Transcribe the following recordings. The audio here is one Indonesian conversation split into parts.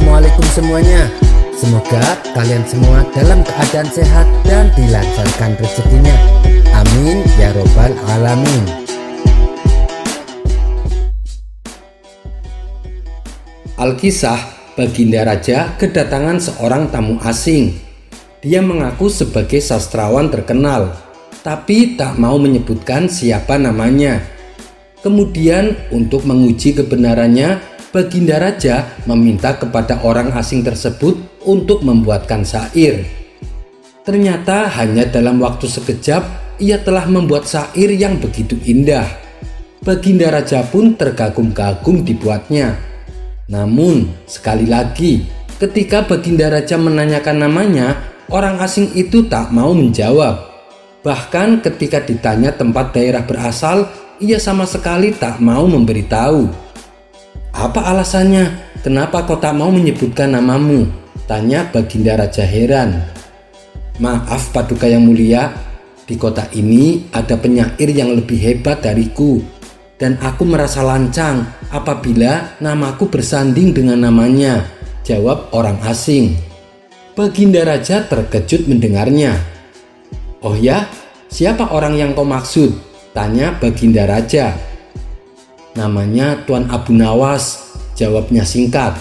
Assalamualaikum semuanya. Semoga kalian semua dalam keadaan sehat dan dilancarkan rezekinya. Amin ya robbal alamin. Alkisah, Baginda Raja kedatangan seorang tamu asing. Dia mengaku sebagai sastrawan terkenal, tapi tak mau menyebutkan siapa namanya. Kemudian untuk menguji kebenarannya, Baginda Raja meminta kepada orang asing tersebut untuk membuatkan syair. Ternyata hanya dalam waktu sekejap ia telah membuat syair yang begitu indah. Baginda Raja pun terkagum-kagum dibuatnya. Namun sekali lagi, ketika Baginda Raja menanyakan namanya, orang asing itu tak mau menjawab. Bahkan ketika ditanya tempat daerah berasal, ia sama sekali tak mau memberitahu. "Apa alasannya? Kenapa kau tak mau menyebutkan namamu?" tanya Baginda Raja heran. "Maaf Paduka yang mulia, di kota ini ada penyair yang lebih hebat dariku, dan aku merasa lancang apabila namaku bersanding dengan namanya," jawab orang asing. Baginda Raja terkejut mendengarnya. "Oh ya, siapa orang yang kau maksud?" tanya Baginda Raja. "Namanya Tuan Abu Nawas," jawabnya singkat.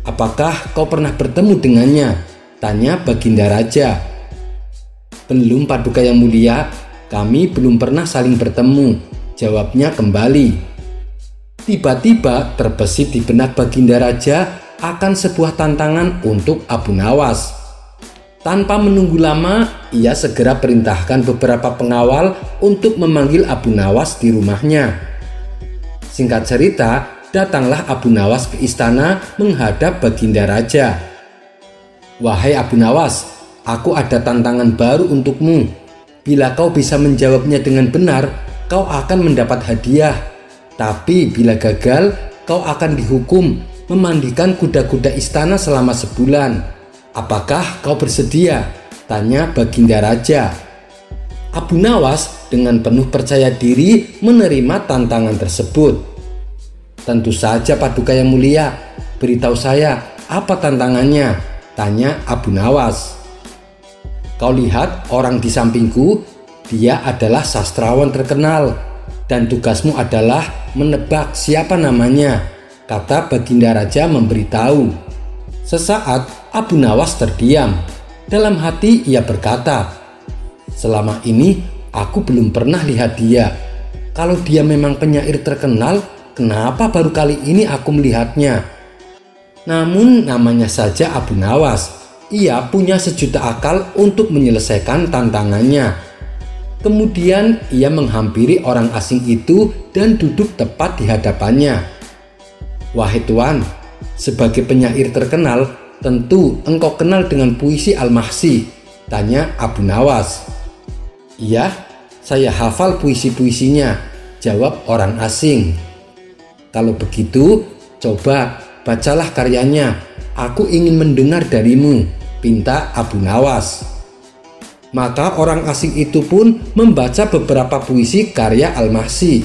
"Apakah kau pernah bertemu dengannya?" tanya Baginda Raja. "Belum Paduka yang mulia, kami belum pernah saling bertemu," jawabnya kembali. Tiba-tiba terbesit di benak Baginda Raja akan sebuah tantangan untuk Abu Nawas. Tanpa menunggu lama, ia segera perintahkan beberapa pengawal untuk memanggil Abu Nawas di rumahnya. Singkat cerita, datanglah Abu Nawas ke istana menghadap Baginda Raja. "Wahai Abu Nawas, aku ada tantangan baru untukmu. Bila kau bisa menjawabnya dengan benar, kau akan mendapat hadiah. Tapi bila gagal, kau akan dihukum memandikan kuda-kuda istana selama sebulan. Apakah kau bersedia?" tanya Baginda Raja. Abu Nawas dengan penuh percaya diri menerima tantangan tersebut. "Tentu saja Paduka yang mulia, beritahu saya apa tantangannya?" tanya Abu Nawas. "Kau lihat orang di sampingku, dia adalah sastrawan terkenal, dan tugasmu adalah menebak siapa namanya," kata Baginda Raja memberitahu. Sesaat Abu Nawas terdiam. Dalam hati ia berkata, "Selama ini aku belum pernah lihat dia. Kalau dia memang penyair terkenal, kenapa baru kali ini aku melihatnya?" Namun namanya saja Abu Nawas, ia punya sejuta akal untuk menyelesaikan tantangannya. Kemudian ia menghampiri orang asing itu dan duduk tepat di hadapannya. "Wahai Tuan, sebagai penyair terkenal, tentu engkau kenal dengan puisi Al-Mahsi," tanya Abu Nawas. "Iya, saya hafal puisi-puisinya," jawab orang asing. "Kalau begitu, coba bacalah karyanya. Aku ingin mendengar darimu," pinta Abu Nawas. Maka orang asing itu pun membaca beberapa puisi karya Al-Mahsi.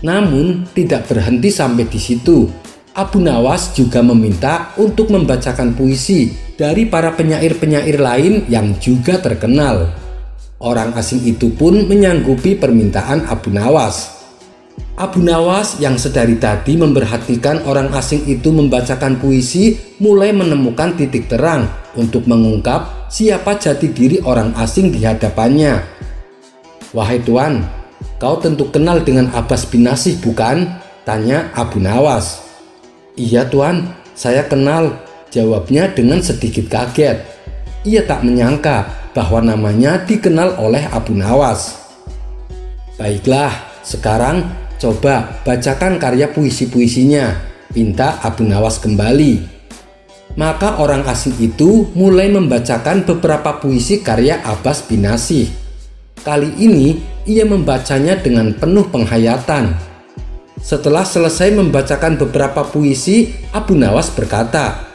Namun tidak berhenti sampai di situ. Abu Nawas juga meminta untuk membacakan puisi dari para penyair-penyair lain yang juga terkenal. Orang asing itu pun menyanggupi permintaan Abu Nawas. Abu Nawas yang sedari tadi memperhatikan orang asing itu membacakan puisi mulai menemukan titik terang untuk mengungkap siapa jati diri orang asing di hadapannya. "Wahai Tuan, kau tentu kenal dengan Abbas bin Nasih, bukan?" tanya Abu Nawas. "Iya Tuan, saya kenal," jawabnya dengan sedikit kaget. Ia tak menyangka bahwa namanya dikenal oleh Abu Nawas. "Baiklah, sekarang coba bacakan karya puisi-puisinya," pinta Abu Nawas kembali. Maka orang asing itu mulai membacakan beberapa puisi karya Abbas bin Nasih. Kali ini ia membacanya dengan penuh penghayatan. Setelah selesai membacakan beberapa puisi, Abu Nawas berkata,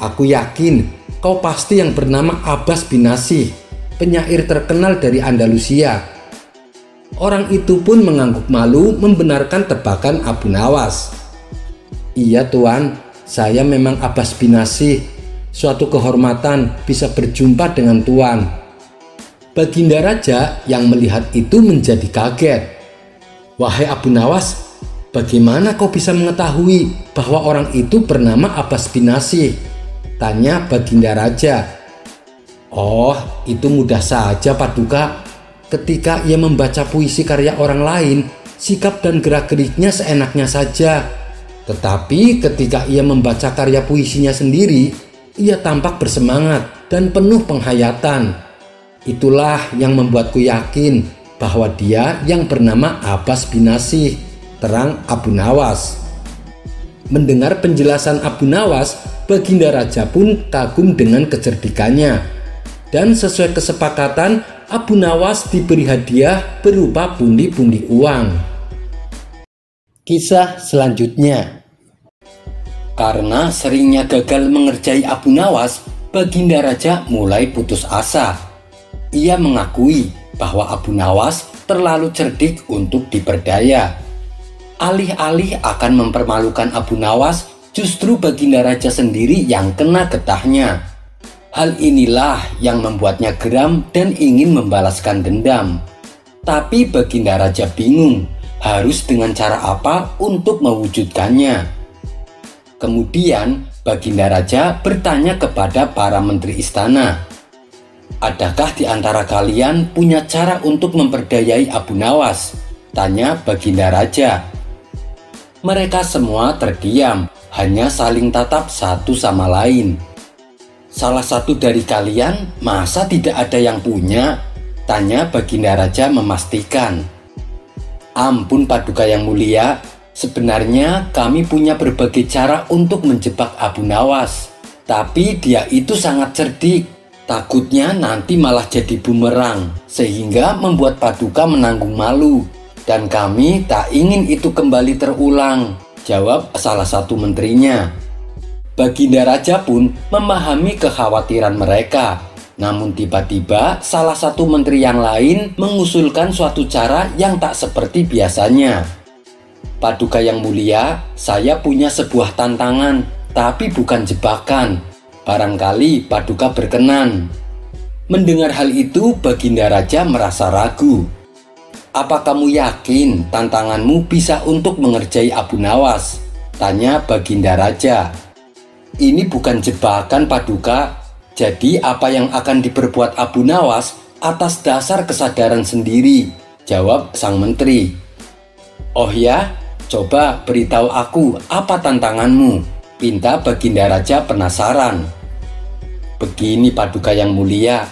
"Aku yakin kau pasti yang bernama Abbas bin Nasih, penyair terkenal dari Andalusia." Orang itu pun mengangguk malu membenarkan tebakan Abu Nawas. "Iya Tuan, saya memang Abbas Binasih. Suatu kehormatan bisa berjumpa dengan Tuan." Baginda Raja yang melihat itu menjadi kaget. "Wahai Abu Nawas, bagaimana kau bisa mengetahui bahwa orang itu bernama Abbas Binasih?" tanya Baginda Raja. "Oh, itu mudah saja Paduka. Ketika ia membaca puisi karya orang lain, sikap dan gerak-geriknya seenaknya saja. Tetapi ketika ia membaca karya puisinya sendiri, ia tampak bersemangat dan penuh penghayatan. Itulah yang membuatku yakin bahwa dia yang bernama Abbas Binasih," terang Abu Nawas. Mendengar penjelasan Abu Nawas, Baginda Raja pun kagum dengan kecerdikannya. Dan sesuai kesepakatan, Abu Nawas diberi hadiah berupa pundi-pundi uang. Kisah selanjutnya. Karena seringnya gagal mengerjai Abu Nawas, Baginda Raja mulai putus asa. Ia mengakui bahwa Abu Nawas terlalu cerdik untuk diperdaya. Alih-alih akan mempermalukan Abu Nawas, justru Baginda Raja sendiri yang kena getahnya. Hal inilah yang membuatnya geram dan ingin membalaskan dendam. Tapi Baginda Raja bingung harus dengan cara apa untuk mewujudkannya. Kemudian Baginda Raja bertanya kepada para menteri istana, "Adakah di antara kalian punya cara untuk memperdayai Abu Nawas?" tanya Baginda Raja. Mereka semua terdiam, hanya saling tatap satu sama lain. "Salah satu dari kalian masa tidak ada yang punya?" tanya Baginda Raja memastikan. "Ampun Paduka yang mulia, sebenarnya kami punya berbagai cara untuk menjebak Abu Nawas. Tapi dia itu sangat cerdik. Takutnya nanti malah jadi bumerang, sehingga membuat Paduka menanggung malu. Dan kami tak ingin itu kembali terulang," jawab salah satu menterinya. Baginda Raja pun memahami kekhawatiran mereka. Namun tiba-tiba salah satu menteri yang lain mengusulkan suatu cara yang tak seperti biasanya. "Paduka yang mulia, saya punya sebuah tantangan, tapi bukan jebakan. Barangkali Paduka berkenan." Mendengar hal itu, Baginda Raja merasa ragu. "Apa kamu yakin tantanganmu bisa untuk mengerjai Abu Nawas?" tanya Baginda Raja. "Ini bukan jebakan Paduka. Jadi apa yang akan diperbuat Abu Nawas atas dasar kesadaran sendiri," jawab sang menteri. "Oh ya, coba beritahu aku apa tantanganmu," pinta Baginda Raja penasaran. "Begini Paduka yang mulia,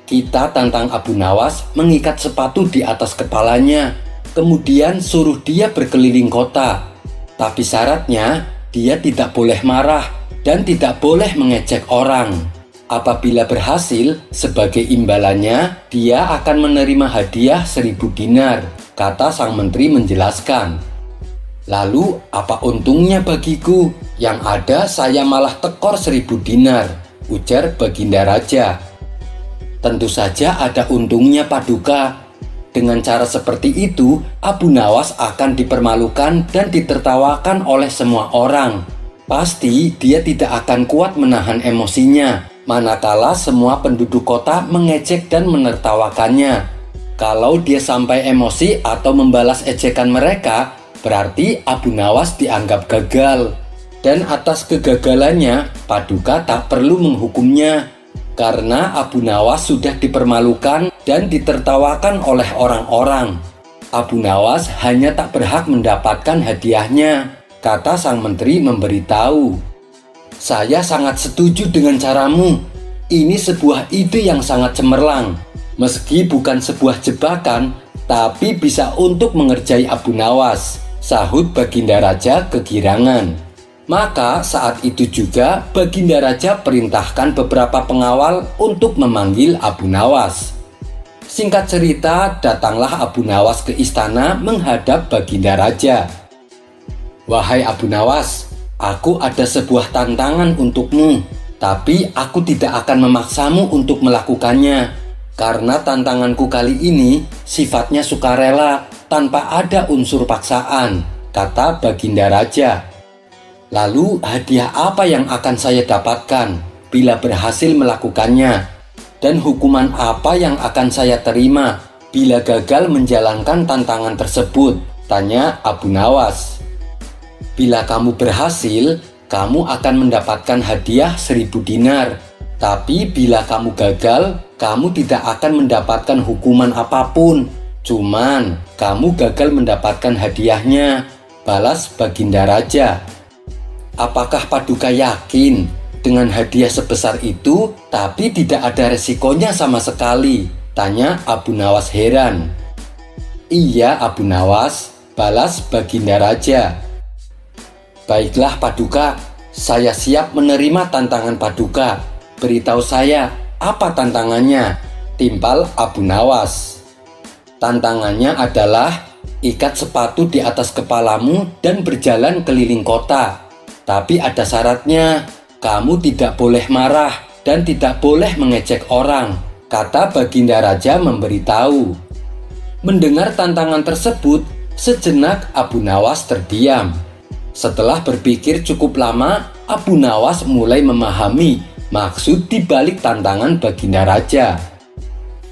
kita tantang Abu Nawas mengikat sepatu di atas kepalanya, kemudian suruh dia berkeliling kota. Tapi syaratnya dia tidak boleh marah dan tidak boleh mengejek orang. Apabila berhasil, sebagai imbalannya dia akan menerima hadiah 1000 dinar, kata sang menteri menjelaskan. "Lalu apa untungnya bagiku? Yang ada saya malah tekor 1000 dinar, ujar Baginda Raja. "Tentu saja ada untungnya Paduka. Dengan cara seperti itu, Abu Nawas akan dipermalukan dan ditertawakan oleh semua orang. Pasti dia tidak akan kuat menahan emosinya, manakala semua penduduk kota mengejek dan menertawakannya. Kalau dia sampai emosi atau membalas ejekan mereka, berarti Abu Nawas dianggap gagal. Dan atas kegagalannya, Paduka tak perlu menghukumnya, karena Abu Nawas sudah dipermalukan dan ditertawakan oleh orang-orang. Abu Nawas hanya tak berhak mendapatkan hadiahnya," kata sang menteri memberitahu. "Saya sangat setuju dengan caramu. Ini sebuah ide yang sangat cemerlang. Meski bukan sebuah jebakan, tapi bisa untuk mengerjai Abu Nawas," sahut Baginda Raja kegirangan. Maka saat itu juga Baginda Raja perintahkan beberapa pengawal untuk memanggil Abu Nawas. Singkat cerita, datanglah Abu Nawas ke istana menghadap Baginda Raja. "Wahai Abu Nawas, aku ada sebuah tantangan untukmu, tapi aku tidak akan memaksamu untuk melakukannya, karena tantanganku kali ini sifatnya sukarela tanpa ada unsur paksaan," kata Baginda Raja. Lalu hadiah apa yang akan saya dapatkan bila berhasil melakukannya? Dan hukuman apa yang akan saya terima bila gagal menjalankan tantangan tersebut? Tanya Abu Nawas. Bila kamu berhasil, kamu akan mendapatkan hadiah 1000 dinar. Tapi bila kamu gagal, kamu tidak akan mendapatkan hukuman apapun. Cuman, kamu gagal mendapatkan hadiahnya, balas Baginda Raja. Apakah Paduka yakin dengan hadiah sebesar itu, tapi tidak ada resikonya sama sekali? Tanya Abu Nawas heran. Iya Abu Nawas, balas Baginda Raja. Baiklah Paduka, saya siap menerima tantangan Paduka. Beritahu saya, apa tantangannya? Timpal Abu Nawas. Tantangannya adalah ikat sepatu di atas kepalamu dan berjalan keliling kota. Tapi ada syaratnya, kamu tidak boleh marah dan tidak boleh mengejek orang, kata Baginda Raja memberitahu. Mendengar tantangan tersebut, sejenak Abu Nawas terdiam. Setelah berpikir cukup lama, Abu Nawas mulai memahami maksud dibalik tantangan Baginda Raja.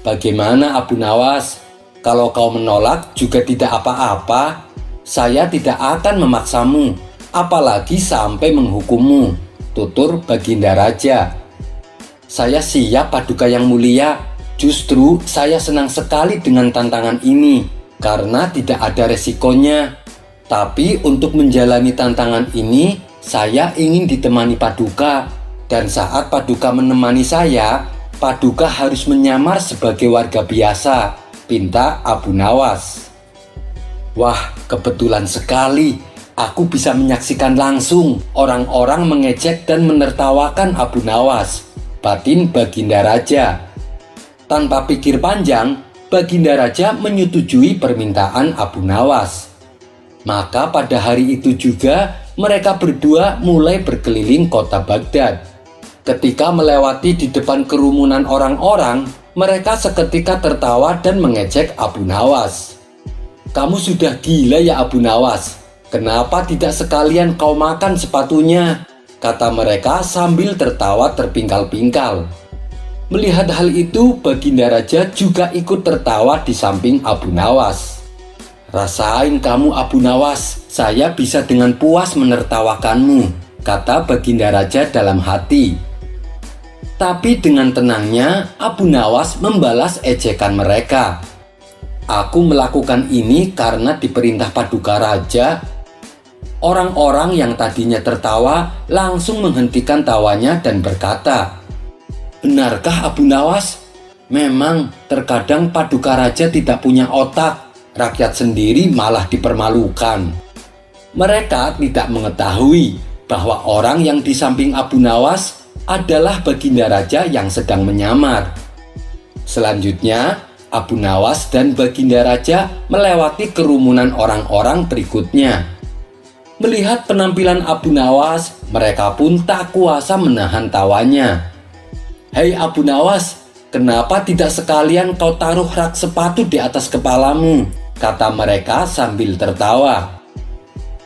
Bagaimana Abu Nawas? Kalau kau menolak juga tidak apa-apa. Saya tidak akan memaksamu, apalagi sampai menghukummu, tutur Baginda Raja. Saya siap Paduka yang mulia. Justru saya senang sekali dengan tantangan ini karena tidak ada resikonya. Tapi untuk menjalani tantangan ini, saya ingin ditemani Paduka. Dan saat Paduka menemani saya, Paduka harus menyamar sebagai warga biasa, pinta Abu Nawas. Wah, kebetulan sekali. Aku bisa menyaksikan langsung orang-orang mengejek dan menertawakan Abu Nawas, batin Baginda Raja. Tanpa pikir panjang, Baginda Raja menyetujui permintaan Abu Nawas. Maka pada hari itu juga mereka berdua mulai berkeliling kota Baghdad. Ketika melewati di depan kerumunan orang-orang, mereka seketika tertawa dan mengejek Abu Nawas. Kamu sudah gila ya Abu Nawas? Kenapa tidak sekalian kau makan sepatunya? Kata mereka sambil tertawa terpingkal-pingkal. Melihat hal itu, Baginda Raja juga ikut tertawa di samping Abu Nawas. Rasain kamu Abu Nawas, saya bisa dengan puas menertawakanmu, kata Baginda Raja dalam hati. Tapi dengan tenangnya, Abu Nawas membalas ejekan mereka. Aku melakukan ini karena diperintah Paduka Raja. Orang-orang yang tadinya tertawa langsung menghentikan tawanya dan berkata, benarkah Abu Nawas? Memang terkadang Paduka Raja tidak punya otak, rakyat sendiri malah dipermalukan. Mereka tidak mengetahui bahwa orang yang di samping Abu Nawas adalah Baginda Raja yang sedang menyamar. Selanjutnya, Abu Nawas dan Baginda Raja melewati kerumunan orang-orang berikutnya. Melihat penampilan Abu Nawas, mereka pun tak kuasa menahan tawanya. Hei Abu Nawas, kenapa tidak sekalian kau taruh rak sepatu di atas kepalamu? Kata mereka sambil tertawa.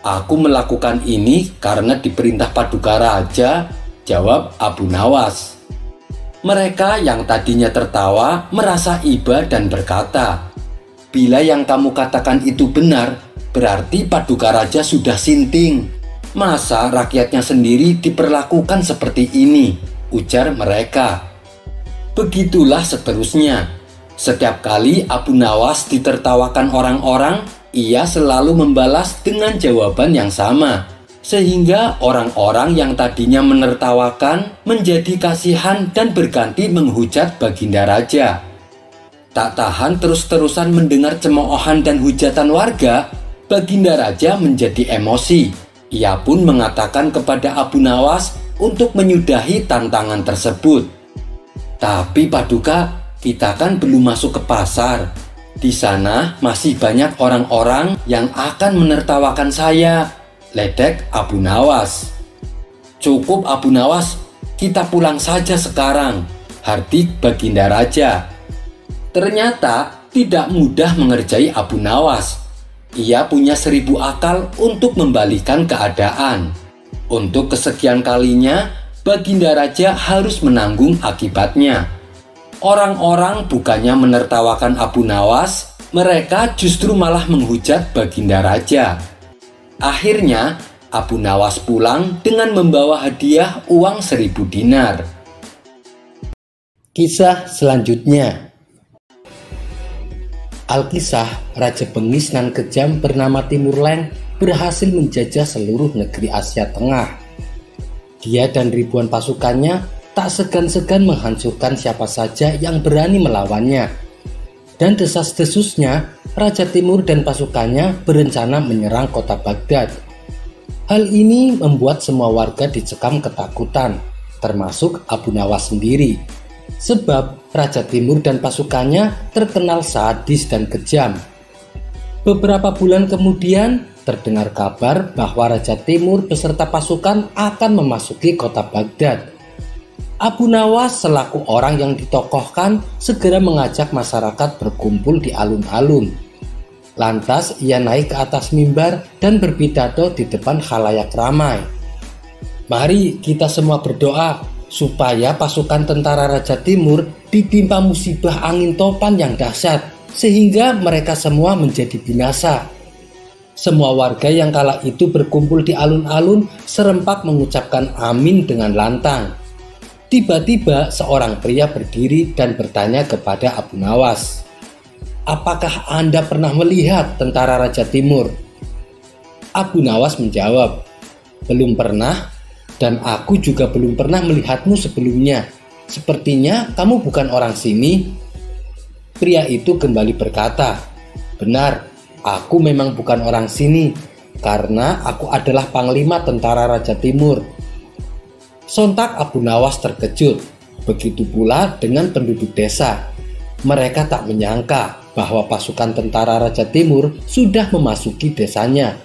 Aku melakukan ini karena diperintah Paduka Raja, jawab Abu Nawas. Mereka yang tadinya tertawa merasa iba dan berkata, bila yang kamu katakan itu benar, berarti Paduka Raja sudah sinting. Masa rakyatnya sendiri diperlakukan seperti ini, ujar mereka. Begitulah seterusnya. Setiap kali Abu Nawas ditertawakan orang-orang, ia selalu membalas dengan jawaban yang sama. Sehingga orang-orang yang tadinya menertawakan menjadi kasihan dan berganti menghujat Baginda Raja. Tak tahan terus-terusan mendengar cemoohan dan hujatan warga, Baginda Raja menjadi emosi. Ia pun mengatakan kepada Abu Nawas untuk menyudahi tantangan tersebut. Tapi Paduka, kita kan belum masuk ke pasar. Di sana masih banyak orang-orang yang akan menertawakan saya, ledek Abu Nawas. Cukup Abu Nawas, kita pulang saja sekarang, hardik Baginda Raja. Ternyata tidak mudah mengerjai Abu Nawas. Ia punya 1000 akal untuk membalikan keadaan. Untuk kesekian kalinya, Baginda Raja harus menanggung akibatnya. Orang-orang bukannya menertawakan Abu Nawas, mereka justru malah menghujat Baginda Raja. Akhirnya, Abu Nawas pulang dengan membawa hadiah uang 1000 dinar. Kisah selanjutnya. Alkisah, Raja Bengis nan kejam bernama Timur Leng berhasil menjajah seluruh negeri Asia Tengah. Dia dan ribuan pasukannya tak segan-segan menghancurkan siapa saja yang berani melawannya. Dan desas-desusnya, Raja Timur dan pasukannya berencana menyerang kota Baghdad. Hal ini membuat semua warga dicekam ketakutan, termasuk Abu Nawas sendiri. Sebab Raja Timur dan pasukannya terkenal sadis dan kejam. Beberapa bulan kemudian terdengar kabar bahwa Raja Timur beserta pasukan akan memasuki kota Baghdad. Abu Nawas selaku orang yang ditokohkan segera mengajak masyarakat berkumpul di alun-alun. Lantas ia naik ke atas mimbar dan berpidato di depan khalayak ramai. Mari kita semua berdoa supaya pasukan tentara Raja Timur ditimpa musibah angin topan yang dahsyat, sehingga mereka semua menjadi binasa. Semua warga yang kala itu berkumpul di alun-alun serempak mengucapkan amin dengan lantang. Tiba-tiba seorang pria berdiri dan bertanya kepada Abu Nawas, "Apakah Anda pernah melihat tentara Raja Timur?" Abu Nawas menjawab, "Belum pernah. Dan aku juga belum pernah melihatmu sebelumnya. Sepertinya kamu bukan orang sini." Pria itu kembali berkata, "Benar, aku memang bukan orang sini, karena aku adalah panglima tentara Raja Timur." Sontak Abu Nawas terkejut, begitu pula dengan penduduk desa. Mereka tak menyangka bahwa pasukan tentara Raja Timur sudah memasuki desanya.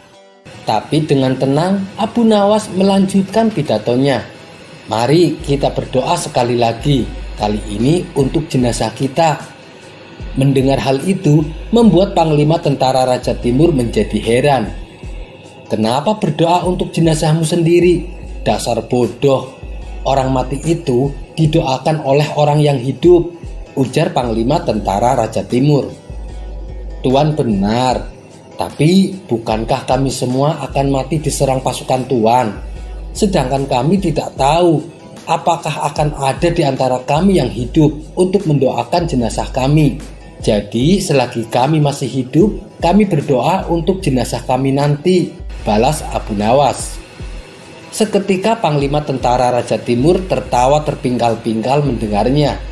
Tapi dengan tenang, Abu Nawas melanjutkan pidatonya. "Mari kita berdoa sekali lagi, kali ini untuk jenazah kita." Mendengar hal itu, membuat Panglima Tentara Raja Timur menjadi heran. "Kenapa berdoa untuk jenazahmu sendiri? Dasar bodoh, orang mati itu didoakan oleh orang yang hidup," ujar Panglima Tentara Raja Timur. "Tuan benar. Tapi bukankah kami semua akan mati diserang pasukan Tuan? Sedangkan kami tidak tahu apakah akan ada di antara kami yang hidup untuk mendoakan jenazah kami. Jadi selagi kami masih hidup, kami berdoa untuk jenazah kami nanti," balas Abu Nawas. Seketika Panglima Tentara Raja Timur tertawa terpingkal-pingkal mendengarnya.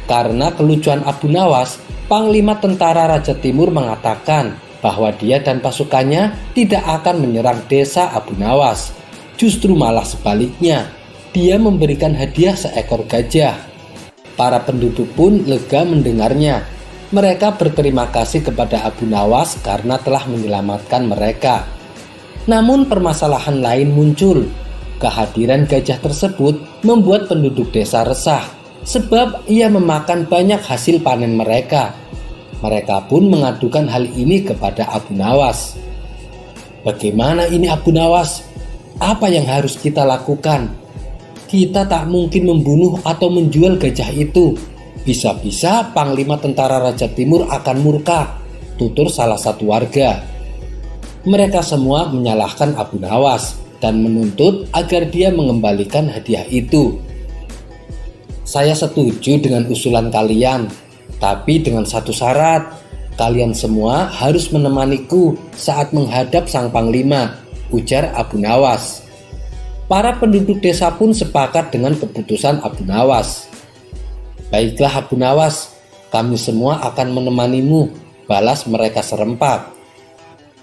Karena kelucuan Abu Nawas, Panglima Tentara Raja Timur mengatakan bahwa dia dan pasukannya tidak akan menyerang desa Abu Nawas. Justru malah sebaliknya, dia memberikan hadiah seekor gajah. Para penduduk pun lega mendengarnya. Mereka berterima kasih kepada Abu Nawas karena telah menyelamatkan mereka. Namun permasalahan lain muncul. Kehadiran gajah tersebut membuat penduduk desa resah, sebab ia memakan banyak hasil panen mereka. Mereka pun mengadukan hal ini kepada Abu Nawas. "Bagaimana ini Abu Nawas? Apa yang harus kita lakukan? Kita tak mungkin membunuh atau menjual gajah itu. Bisa-bisa Panglima Tentara Raja Timur akan murka," tutur salah satu warga. Mereka semua menyalahkan Abu Nawas dan menuntut agar dia mengembalikan hadiah itu. "Saya setuju dengan usulan kalian, tapi dengan satu syarat, kalian semua harus menemaniku saat menghadap sang panglima," ujar Abu Nawas. Para penduduk desa pun sepakat dengan keputusan Abu Nawas. "Baiklah Abu Nawas, kami semua akan menemanimu," balas mereka serempak.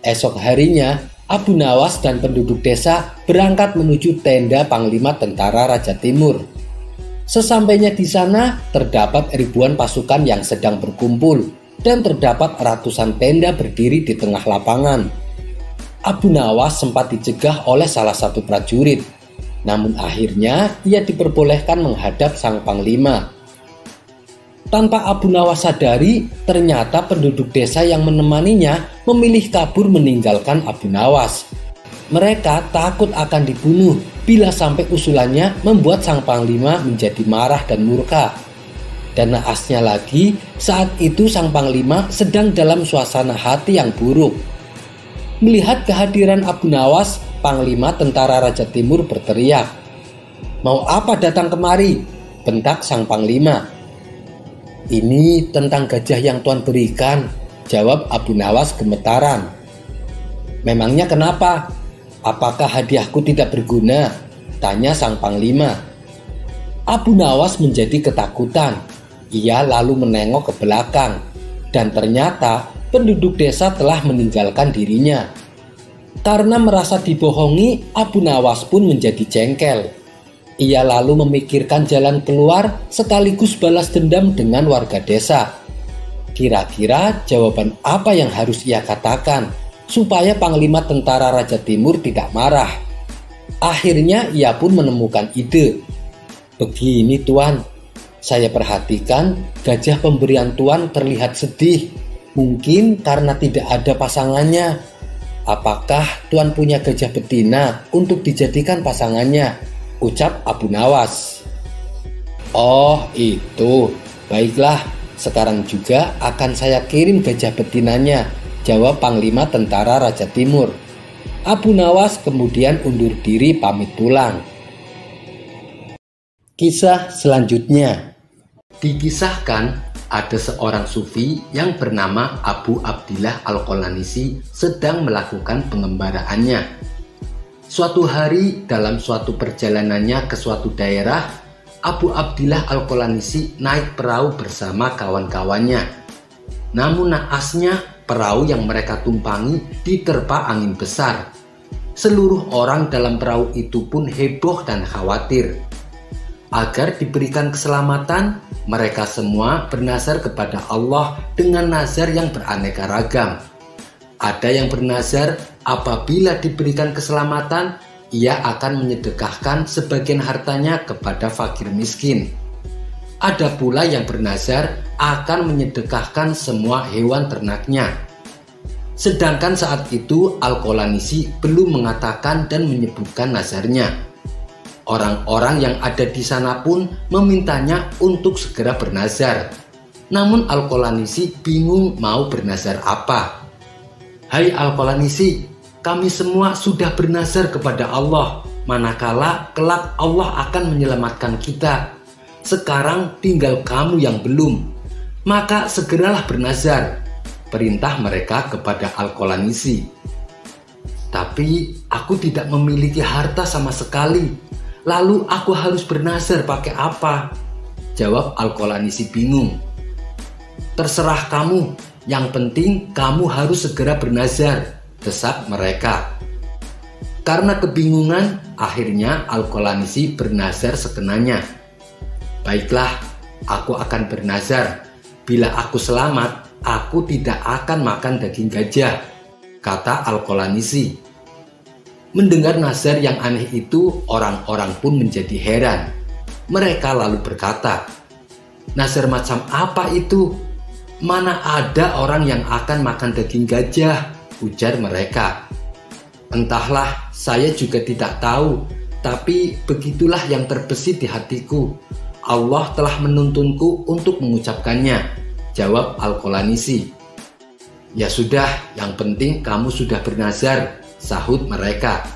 Esok harinya, Abu Nawas dan penduduk desa berangkat menuju tenda Panglima Tentara Raja Timur. Sesampainya di sana, terdapat ribuan pasukan yang sedang berkumpul dan terdapat ratusan tenda berdiri di tengah lapangan. Abu Nawas sempat dicegah oleh salah satu prajurit, namun akhirnya ia diperbolehkan menghadap sang panglima. Tanpa Abu Nawas sadari, ternyata penduduk desa yang menemaninya memilih kabur meninggalkan Abu Nawas. Mereka takut akan dibunuh bila sampai usulannya membuat sang panglima menjadi marah dan murka. Dan naasnya lagi, saat itu sang panglima sedang dalam suasana hati yang buruk. Melihat kehadiran Abu Nawas, panglima tentara Raja Timur berteriak, "Mau apa datang kemari?" bentak sang panglima. "Ini tentang gajah yang Tuan berikan," jawab Abu Nawas gemetaran. "Memangnya kenapa? Apakah hadiahku tidak berguna?" tanya sang panglima. Abu Nawas menjadi ketakutan. Ia lalu menengok ke belakang, dan ternyata penduduk desa telah meninggalkan dirinya. Karena merasa dibohongi, Abu Nawas pun menjadi jengkel. Ia lalu memikirkan jalan keluar sekaligus balas dendam dengan warga desa. Kira-kira jawaban apa yang harus ia katakan supaya panglima tentara Raja Timur tidak marah? Akhirnya ia pun menemukan ide. "Begini Tuan, saya perhatikan gajah pemberian Tuan terlihat sedih. Mungkin karena tidak ada pasangannya. Apakah Tuan punya gajah betina untuk dijadikan pasangannya?" ucap Abu Nawas. "Oh itu, baiklah, sekarang juga akan saya kirim gajah betinanya," jawab panglima tentara Raja Timur. Abu Nawas kemudian undur diri pamit pulang. Kisah selanjutnya. Dikisahkan ada seorang sufi yang bernama Abu Abdillah Al-Qolanisi sedang melakukan pengembaraannya. Suatu hari dalam suatu perjalanannya ke suatu daerah, Abu Abdillah Al-Qolanisi naik perahu bersama kawan-kawannya. Namun naasnya perahu yang mereka tumpangi diterpa angin besar. Seluruh orang dalam perahu itu pun heboh dan khawatir. Agar diberikan keselamatan, mereka semua bernazar kepada Allah dengan nazar yang beraneka ragam. Ada yang bernazar apabila diberikan keselamatan, ia akan menyedekahkan sebagian hartanya kepada fakir miskin. Ada pula yang bernazar akan menyedekahkan semua hewan ternaknya. Sedangkan saat itu Al-Qolanisi belum mengatakan dan menyebutkan nazarnya. Orang-orang yang ada di sana pun memintanya untuk segera bernazar. Namun Al-Qolanisi bingung mau bernazar apa. "Hai Al-Qolanisi, kami semua sudah bernazar kepada Allah, manakala kelak Allah akan menyelamatkan kita. Sekarang tinggal kamu yang belum. Maka segeralah bernazar," perintah mereka kepada Al-Qolanisi. "Tapi aku tidak memiliki harta sama sekali. Lalu aku harus bernazar pakai apa?" jawab Al-Qolanisi bingung. "Terserah kamu, yang penting kamu harus segera bernazar," desak mereka. Karena kebingungan, akhirnya Al-Qolanisi bernazar sekenanya. "Baiklah, aku akan bernazar. Bila aku selamat, aku tidak akan makan daging gajah," kata Al-Qolanisi. Mendengar nazar yang aneh itu, orang-orang pun menjadi heran. Mereka lalu berkata, "Nazar macam apa itu? Mana ada orang yang akan makan daging gajah?" ujar mereka. "Entahlah, saya juga tidak tahu, tapi begitulah yang terbesit di hatiku. Allah telah menuntunku untuk mengucapkannya," jawab Al-Qolanisi. "Ya sudah, yang penting kamu sudah bernazar," sahut mereka.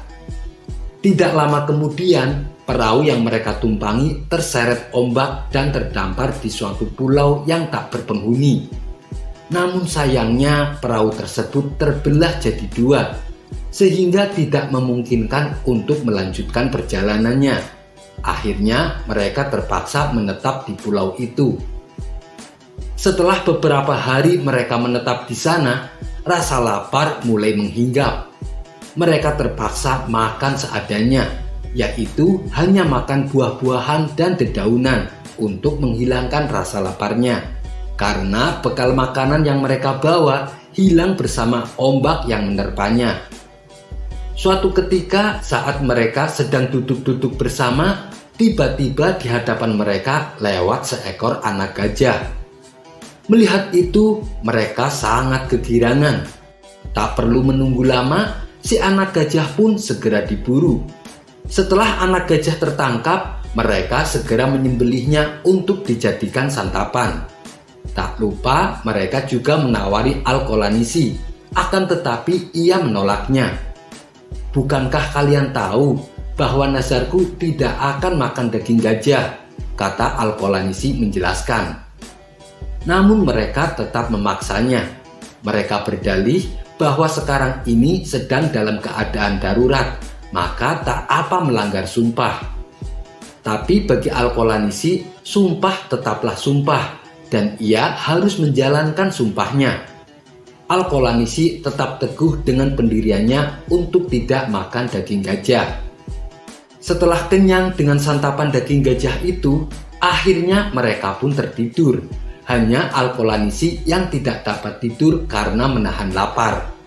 Tidak lama kemudian, perahu yang mereka tumpangi terseret ombak dan terdampar di suatu pulau yang tak berpenghuni. Namun sayangnya perahu tersebut terbelah jadi dua, sehingga tidak memungkinkan untuk melanjutkan perjalanannya. Akhirnya mereka terpaksa menetap di pulau itu. Setelah beberapa hari mereka menetap di sana, rasa lapar mulai menghinggap. Mereka terpaksa makan seadanya, yaitu hanya makan buah-buahan dan dedaunan untuk menghilangkan rasa laparnya. Karena bekal makanan yang mereka bawa hilang bersama ombak yang menerpanya. Suatu ketika saat mereka sedang duduk-duduk bersama, tiba-tiba di hadapan mereka lewat seekor anak gajah. Melihat itu, mereka sangat kegirangan. Tak perlu menunggu lama, si anak gajah pun segera diburu. Setelah anak gajah tertangkap, mereka segera menyembelihnya untuk dijadikan santapan. Tak lupa mereka juga menawari Al-Qalanisi, akan tetapi ia menolaknya. "Bukankah kalian tahu bahwa nazarku tidak akan makan daging gajah?" kata Al-Qalanisi menjelaskan. Namun mereka tetap memaksanya. Mereka berdalih bahwa sekarang ini sedang dalam keadaan darurat, maka tak apa melanggar sumpah. Tapi bagi Al-Qalanisi, sumpah tetaplah sumpah, dan ia harus menjalankan sumpahnya. Al-Qalanisi tetap teguh dengan pendiriannya untuk tidak makan daging gajah. Setelah kenyang dengan santapan daging gajah itu, akhirnya mereka pun tertidur. Hanya Al-Qalanisi yang tidak dapat tidur karena menahan lapar.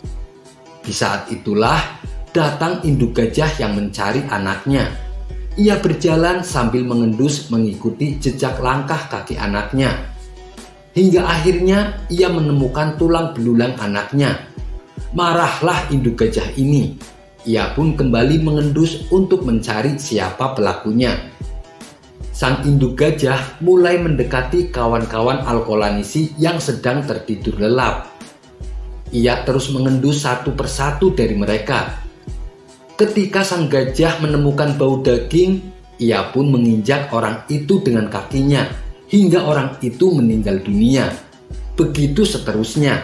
Di saat itulah datang induk gajah yang mencari anaknya. Ia berjalan sambil mengendus mengikuti jejak langkah kaki anaknya. Hingga akhirnya ia menemukan tulang belulang anaknya. Marahlah induk gajah ini. Ia pun kembali mengendus untuk mencari siapa pelakunya. Sang induk gajah mulai mendekati kawan-kawan Al-Qalanisi yang sedang tertidur lelap. Ia terus mengendus satu persatu dari mereka. Ketika sang gajah menemukan bau daging, ia pun menginjak orang itu dengan kakinya, hingga orang itu meninggal dunia. Begitu seterusnya.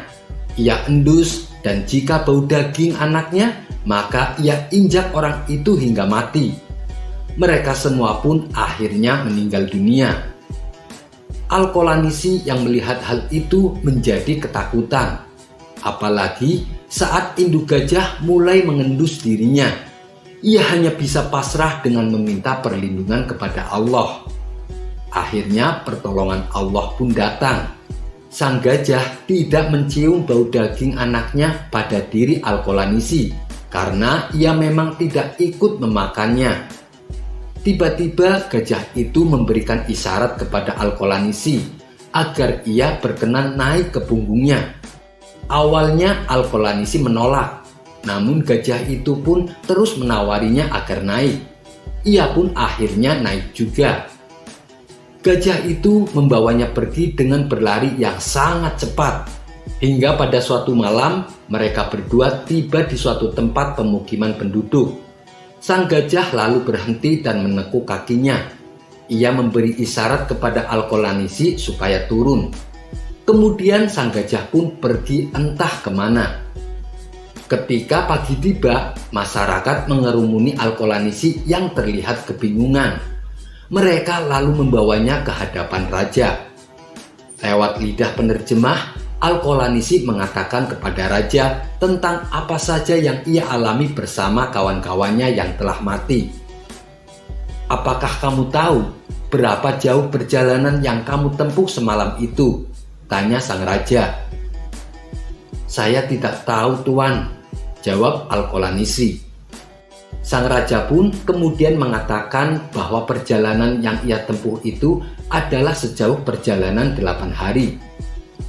Ia endus, dan jika bau daging anaknya, maka ia injak orang itu hingga mati. Mereka semua pun akhirnya meninggal dunia. Al-Qalanisi yang melihat hal itu menjadi ketakutan. Apalagi saat induk gajah mulai mengendus dirinya. Ia hanya bisa pasrah dengan meminta perlindungan kepada Allah. Akhirnya pertolongan Allah pun datang. Sang gajah tidak mencium bau daging anaknya pada diri Al-Qalanisi karena ia memang tidak ikut memakannya. Tiba-tiba gajah itu memberikan isyarat kepada Al-Qalanisi agar ia berkenan naik ke punggungnya. Awalnya Al-Qalanisi menolak, namun gajah itu pun terus menawarinya agar naik. Ia pun akhirnya naik juga. Gajah itu membawanya pergi dengan berlari yang sangat cepat. Hingga pada suatu malam mereka berdua tiba di suatu tempat pemukiman penduduk. Sang gajah lalu berhenti dan menekuk kakinya. Ia memberi isyarat kepada Al-Qalanisi supaya turun. Kemudian sang gajah pun pergi entah kemana. Ketika pagi tiba, masyarakat mengerumuni Al-Qalanisi yang terlihat kebingungan. Mereka lalu membawanya ke hadapan raja. Lewat lidah penerjemah, Al-Qalanisi mengatakan kepada raja tentang apa saja yang ia alami bersama kawan-kawannya yang telah mati. "Apakah kamu tahu berapa jauh perjalanan yang kamu tempuh semalam itu?" tanya sang raja. "Saya tidak tahu, Tuan," jawab Al-Qalanisi. Sang raja pun kemudian mengatakan bahwa perjalanan yang ia tempuh itu adalah sejauh perjalanan 8 hari.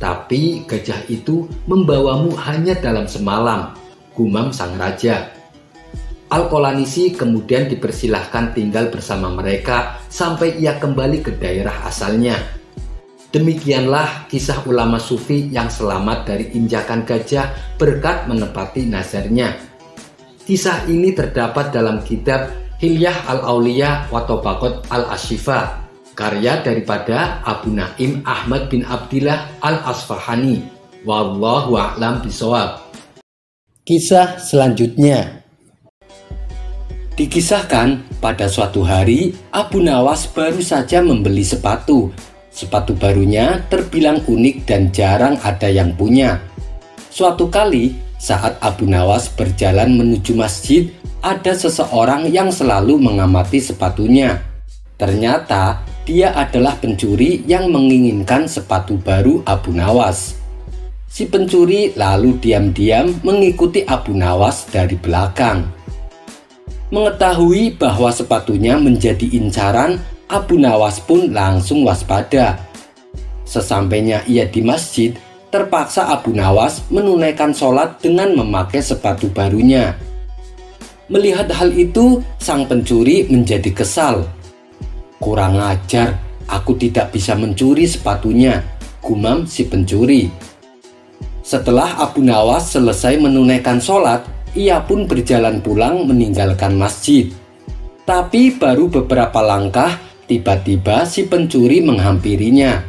"Tapi gajah itu membawamu hanya dalam semalam," gumam sang raja. Al-Qalanisi kemudian dipersilahkan tinggal bersama mereka sampai ia kembali ke daerah asalnya. Demikianlah kisah ulama sufi yang selamat dari injakan gajah berkat menepati nazarnya. Kisah ini terdapat dalam kitab Hilyah Al-Auliyah wa Tabaqat Al-Ashifa, karya daripada Abu Naim Ahmad bin Abdillah Al-Asfahani. Wallahu a'lam bishawab. Kisah selanjutnya. Dikisahkan pada suatu hari Abu Nawas baru saja membeli sepatu. Sepatu barunya terbilang unik dan jarang ada yang punya. Suatu kali saat Abu Nawas berjalan menuju masjid, ada seseorang yang selalu mengamati sepatunya. Ternyata dia adalah pencuri yang menginginkan sepatu baru Abu Nawas. Si pencuri lalu diam-diam mengikuti Abu Nawas dari belakang. Mengetahui bahwa sepatunya menjadi incaran, Abu Nawas pun langsung waspada. Sesampainya ia di masjid, terpaksa Abu Nawas menunaikan sholat dengan memakai sepatu barunya. Melihat hal itu, sang pencuri menjadi kesal. "Kurang ajar, aku tidak bisa mencuri sepatunya," gumam si pencuri. Setelah Abu Nawas selesai menunaikan sholat, ia pun berjalan pulang meninggalkan masjid. Tapi baru beberapa langkah, tiba-tiba si pencuri menghampirinya.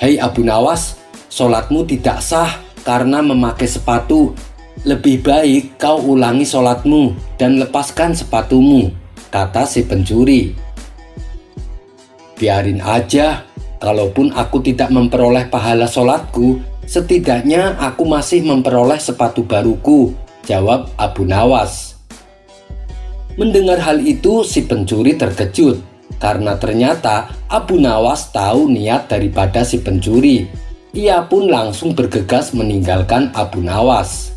"Hei Abu Nawas, sholatmu tidak sah karena memakai sepatu. Lebih baik kau ulangi sholatmu dan lepaskan sepatumu," kata si pencuri. "Biarin aja, kalaupun aku tidak memperoleh pahala sholatku, setidaknya aku masih memperoleh sepatu baruku," jawab Abu Nawas. Mendengar hal itu, si pencuri terkejut karena ternyata Abu Nawas tahu niat daripada si pencuri. Ia pun langsung bergegas meninggalkan Abu Nawas.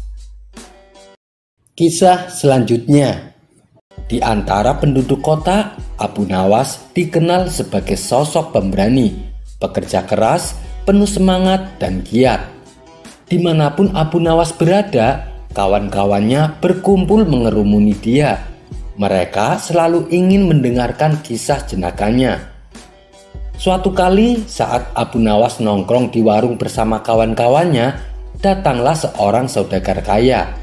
Kisah selanjutnya. Di antara penduduk kota, Abu Nawas dikenal sebagai sosok pemberani, pekerja keras, penuh semangat dan giat. Dimanapun Abu Nawas berada, kawan-kawannya berkumpul mengerumuni dia. Mereka selalu ingin mendengarkan kisah jenakanya. Suatu kali saat Abu Nawas nongkrong di warung bersama kawan-kawannya, datanglah seorang saudagar kaya.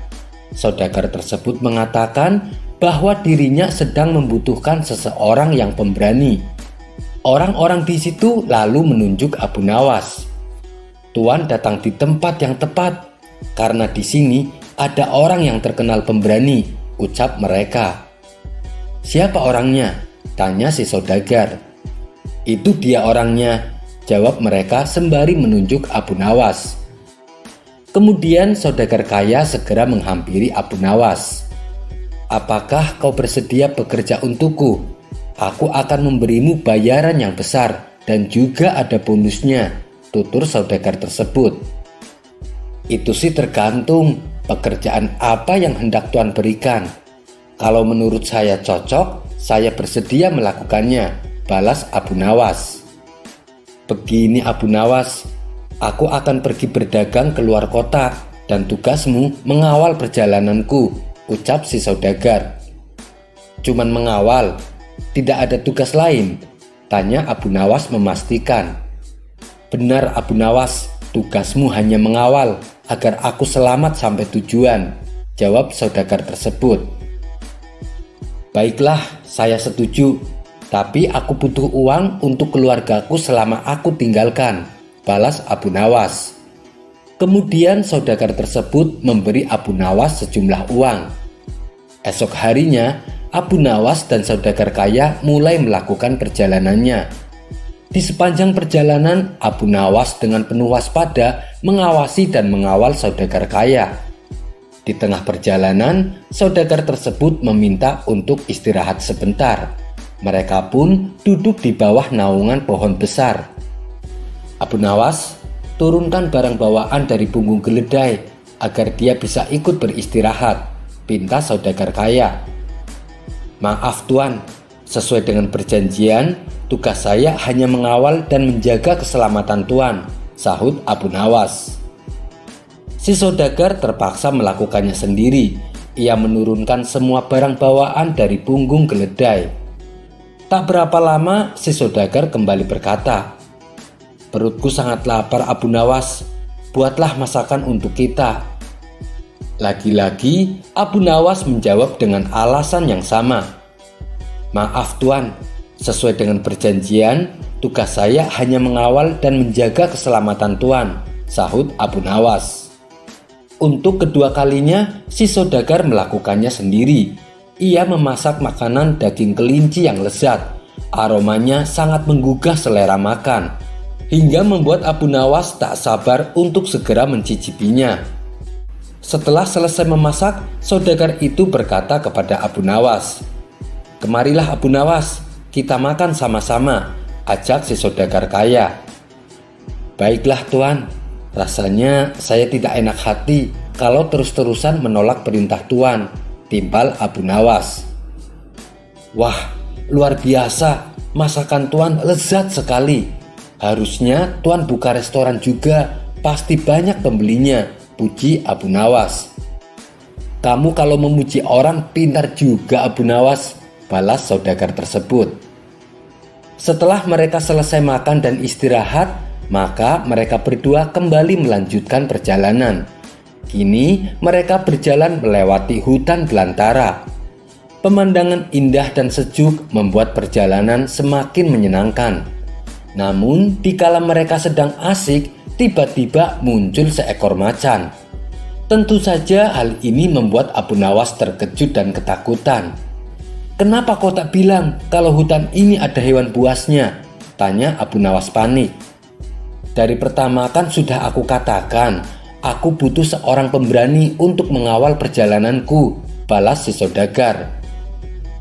Saudagar tersebut mengatakan bahwa dirinya sedang membutuhkan seseorang yang pemberani. Orang-orang di situ lalu menunjuk Abu Nawas. "Tuan datang di tempat yang tepat, karena di sini ada orang yang terkenal pemberani," ucap mereka. "Siapa orangnya?" tanya si saudagar. "Itu dia orangnya," jawab mereka sembari menunjuk Abu Nawas. Kemudian saudagar kaya segera menghampiri Abu Nawas. "Apakah kau bersedia bekerja untukku? Aku akan memberimu bayaran yang besar dan juga ada bonusnya," tutur saudagar tersebut. "Itu sih tergantung pekerjaan apa yang hendak Tuan berikan. Kalau menurut saya cocok, saya bersedia melakukannya," balas Abu Nawas. "Begini Abu Nawas, aku akan pergi berdagang ke luar kota dan tugasmu mengawal perjalananku," ucap si saudagar. "Cuman mengawal, tidak ada tugas lain?" tanya Abu Nawas memastikan. "Benar Abu Nawas, tugasmu hanya mengawal agar aku selamat sampai tujuan," jawab saudagar tersebut. "Baiklah, saya setuju, tapi aku butuh uang untuk keluargaku selama aku tinggalkan," balas Abu Nawas. Kemudian saudagar tersebut memberi Abu Nawas sejumlah uang. Esok harinya, Abu Nawas dan saudagar kaya mulai melakukan perjalanannya. Di sepanjang perjalanan, Abu Nawas dengan penuh waspada mengawasi dan mengawal saudagar kaya. Di tengah perjalanan, saudagar tersebut meminta untuk istirahat sebentar. Mereka pun duduk di bawah naungan pohon besar. "Abu Nawas, turunkan barang bawaan dari punggung keledai agar dia bisa ikut beristirahat," pinta saudagar kaya. "Maaf Tuan, sesuai dengan perjanjian, tugas saya hanya mengawal dan menjaga keselamatan Tuan," sahut Abu Nawas. Si saudagar terpaksa melakukannya sendiri. Ia menurunkan semua barang bawaan dari punggung keledai. Tak berapa lama, si saudagar kembali berkata, "Perutku sangat lapar Abu Nawas, buatlah masakan untuk kita." Lagi-lagi Abu Nawas menjawab dengan alasan yang sama. "Maaf Tuan, sesuai dengan perjanjian, tugas saya hanya mengawal dan menjaga keselamatan Tuan," sahut Abu Nawas. Untuk kedua kalinya, si saudagar melakukannya sendiri. Ia memasak makanan daging kelinci yang lezat. Aromanya sangat menggugah selera makan, hingga membuat Abu Nawas tak sabar untuk segera mencicipinya. Setelah selesai memasak, saudagar itu berkata kepada Abu Nawas, "Kemarilah Abu Nawas, kita makan sama-sama," ajak si saudagar kaya. "Baiklah Tuan, rasanya saya tidak enak hati kalau terus-terusan menolak perintah Tuan," timpal Abu Nawas. "Wah, luar biasa, masakan Tuan lezat sekali. Harusnya Tuan buka restoran juga, pasti banyak pembelinya," puji Abu Nawas. Kamu kalau memuji orang pintar juga Abu Nawas, balas saudagar tersebut. Setelah mereka selesai makan dan istirahat, maka mereka berdua kembali melanjutkan perjalanan. Kini mereka berjalan melewati hutan belantara. Pemandangan indah dan sejuk membuat perjalanan semakin menyenangkan. Namun, dikala mereka sedang asik, tiba-tiba muncul seekor macan. Tentu saja hal ini membuat Abu Nawas terkejut dan ketakutan. "Kenapa kau tak bilang kalau hutan ini ada hewan buasnya?" tanya Abu Nawas panik. "Dari pertama kan sudah aku katakan, aku butuh seorang pemberani untuk mengawal perjalananku," balas si saudagar.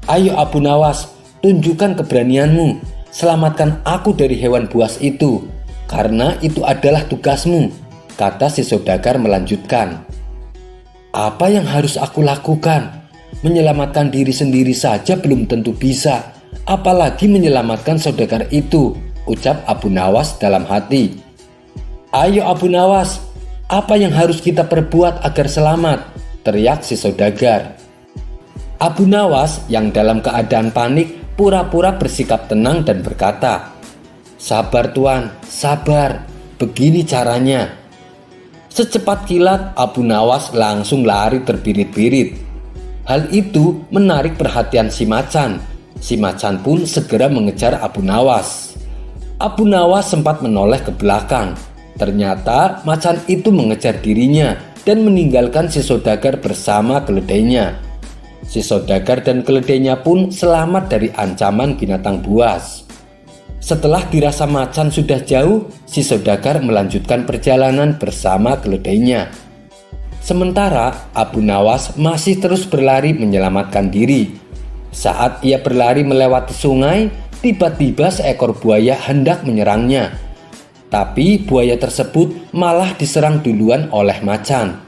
"Ayo Abu Nawas, tunjukkan keberanianmu. Selamatkan aku dari hewan buas itu, karena itu adalah tugasmu," kata si saudagar melanjutkan. "Apa yang harus aku lakukan? Menyelamatkan diri sendiri saja belum tentu bisa, apalagi menyelamatkan saudagar itu," ucap Abu Nawas dalam hati. "Ayo Abu Nawas, apa yang harus kita perbuat agar selamat?" teriak si saudagar. Abu Nawas yang dalam keadaan panik pura-pura bersikap tenang dan berkata, "Sabar Tuan, sabar, begini caranya." Secepat kilat Abu Nawas langsung lari terbirit-birit. Hal itu menarik perhatian si macan. Si macan pun segera mengejar Abu Nawas. Abu Nawas sempat menoleh ke belakang. Ternyata macan itu mengejar dirinya dan meninggalkan si saudagar bersama keledainya. Si saudagar dan keledainya pun selamat dari ancaman binatang buas. Setelah dirasa macan sudah jauh, si saudagar melanjutkan perjalanan bersama keledainya. Sementara Abu Nawas masih terus berlari menyelamatkan diri. Saat ia berlari melewati sungai, tiba-tiba seekor buaya hendak menyerangnya. Tapi buaya tersebut malah diserang duluan oleh macan.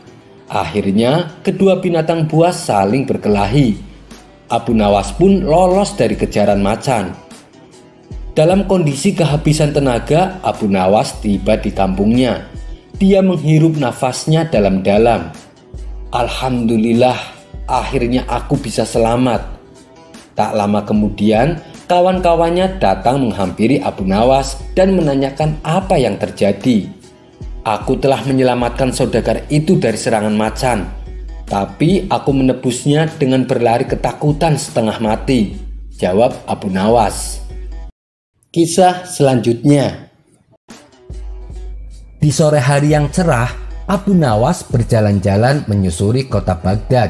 Akhirnya kedua binatang buas saling berkelahi. Abu Nawas pun lolos dari kejaran macan. Dalam kondisi kehabisan tenaga, Abu Nawas tiba di kampungnya. Dia menghirup nafasnya dalam-dalam. "Alhamdulillah, akhirnya aku bisa selamat." Tak lama kemudian, kawan-kawannya datang menghampiri Abu Nawas dan menanyakan apa yang terjadi. "Aku telah menyelamatkan saudagar itu dari serangan macan, tapi aku menebusnya dengan berlari ketakutan setengah mati," jawab Abu Nawas. Kisah selanjutnya. Di sore hari yang cerah, Abu Nawas berjalan-jalan menyusuri kota Baghdad.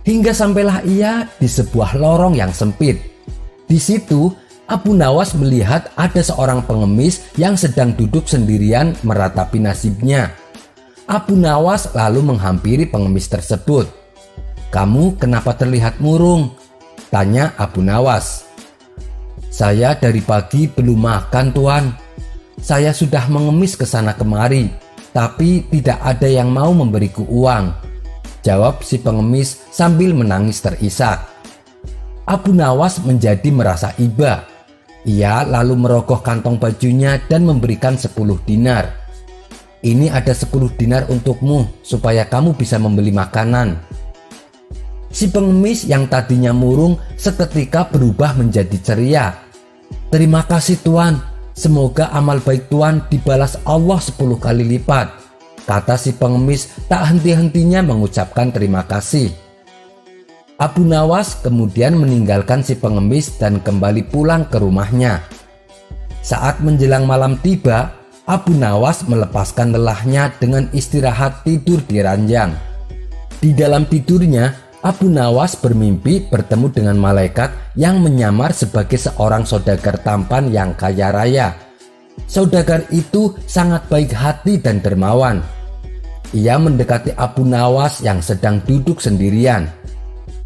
Hingga sampailah ia di sebuah lorong yang sempit. Di situ, Abu Nawas melihat ada seorang pengemis yang sedang duduk sendirian meratapi nasibnya. Abu Nawas lalu menghampiri pengemis tersebut. "Kamu kenapa terlihat murung?" tanya Abu Nawas. "Saya dari pagi belum makan, Tuan. Saya sudah mengemis ke sana kemari, tapi tidak ada yang mau memberiku uang," jawab si pengemis sambil menangis terisak. Abu Nawas menjadi merasa iba. Ia lalu merogoh kantong bajunya dan memberikan 10 dinar. "Ini ada 10 dinar untukmu supaya kamu bisa membeli makanan." Si pengemis yang tadinya murung seketika berubah menjadi ceria. "Terima kasih Tuan, semoga amal baik Tuan dibalas Allah 10 kali lipat," kata si pengemis tak henti-hentinya mengucapkan terima kasih. Abu Nawas kemudian meninggalkan si pengemis dan kembali pulang ke rumahnya. Saat menjelang malam tiba, Abu Nawas melepaskan lelahnya dengan istirahat tidur di ranjang. Di dalam tidurnya, Abu Nawas bermimpi bertemu dengan malaikat yang menyamar sebagai seorang saudagar tampan yang kaya raya. Saudagar itu sangat baik hati dan dermawan. Ia mendekati Abu Nawas yang sedang duduk sendirian.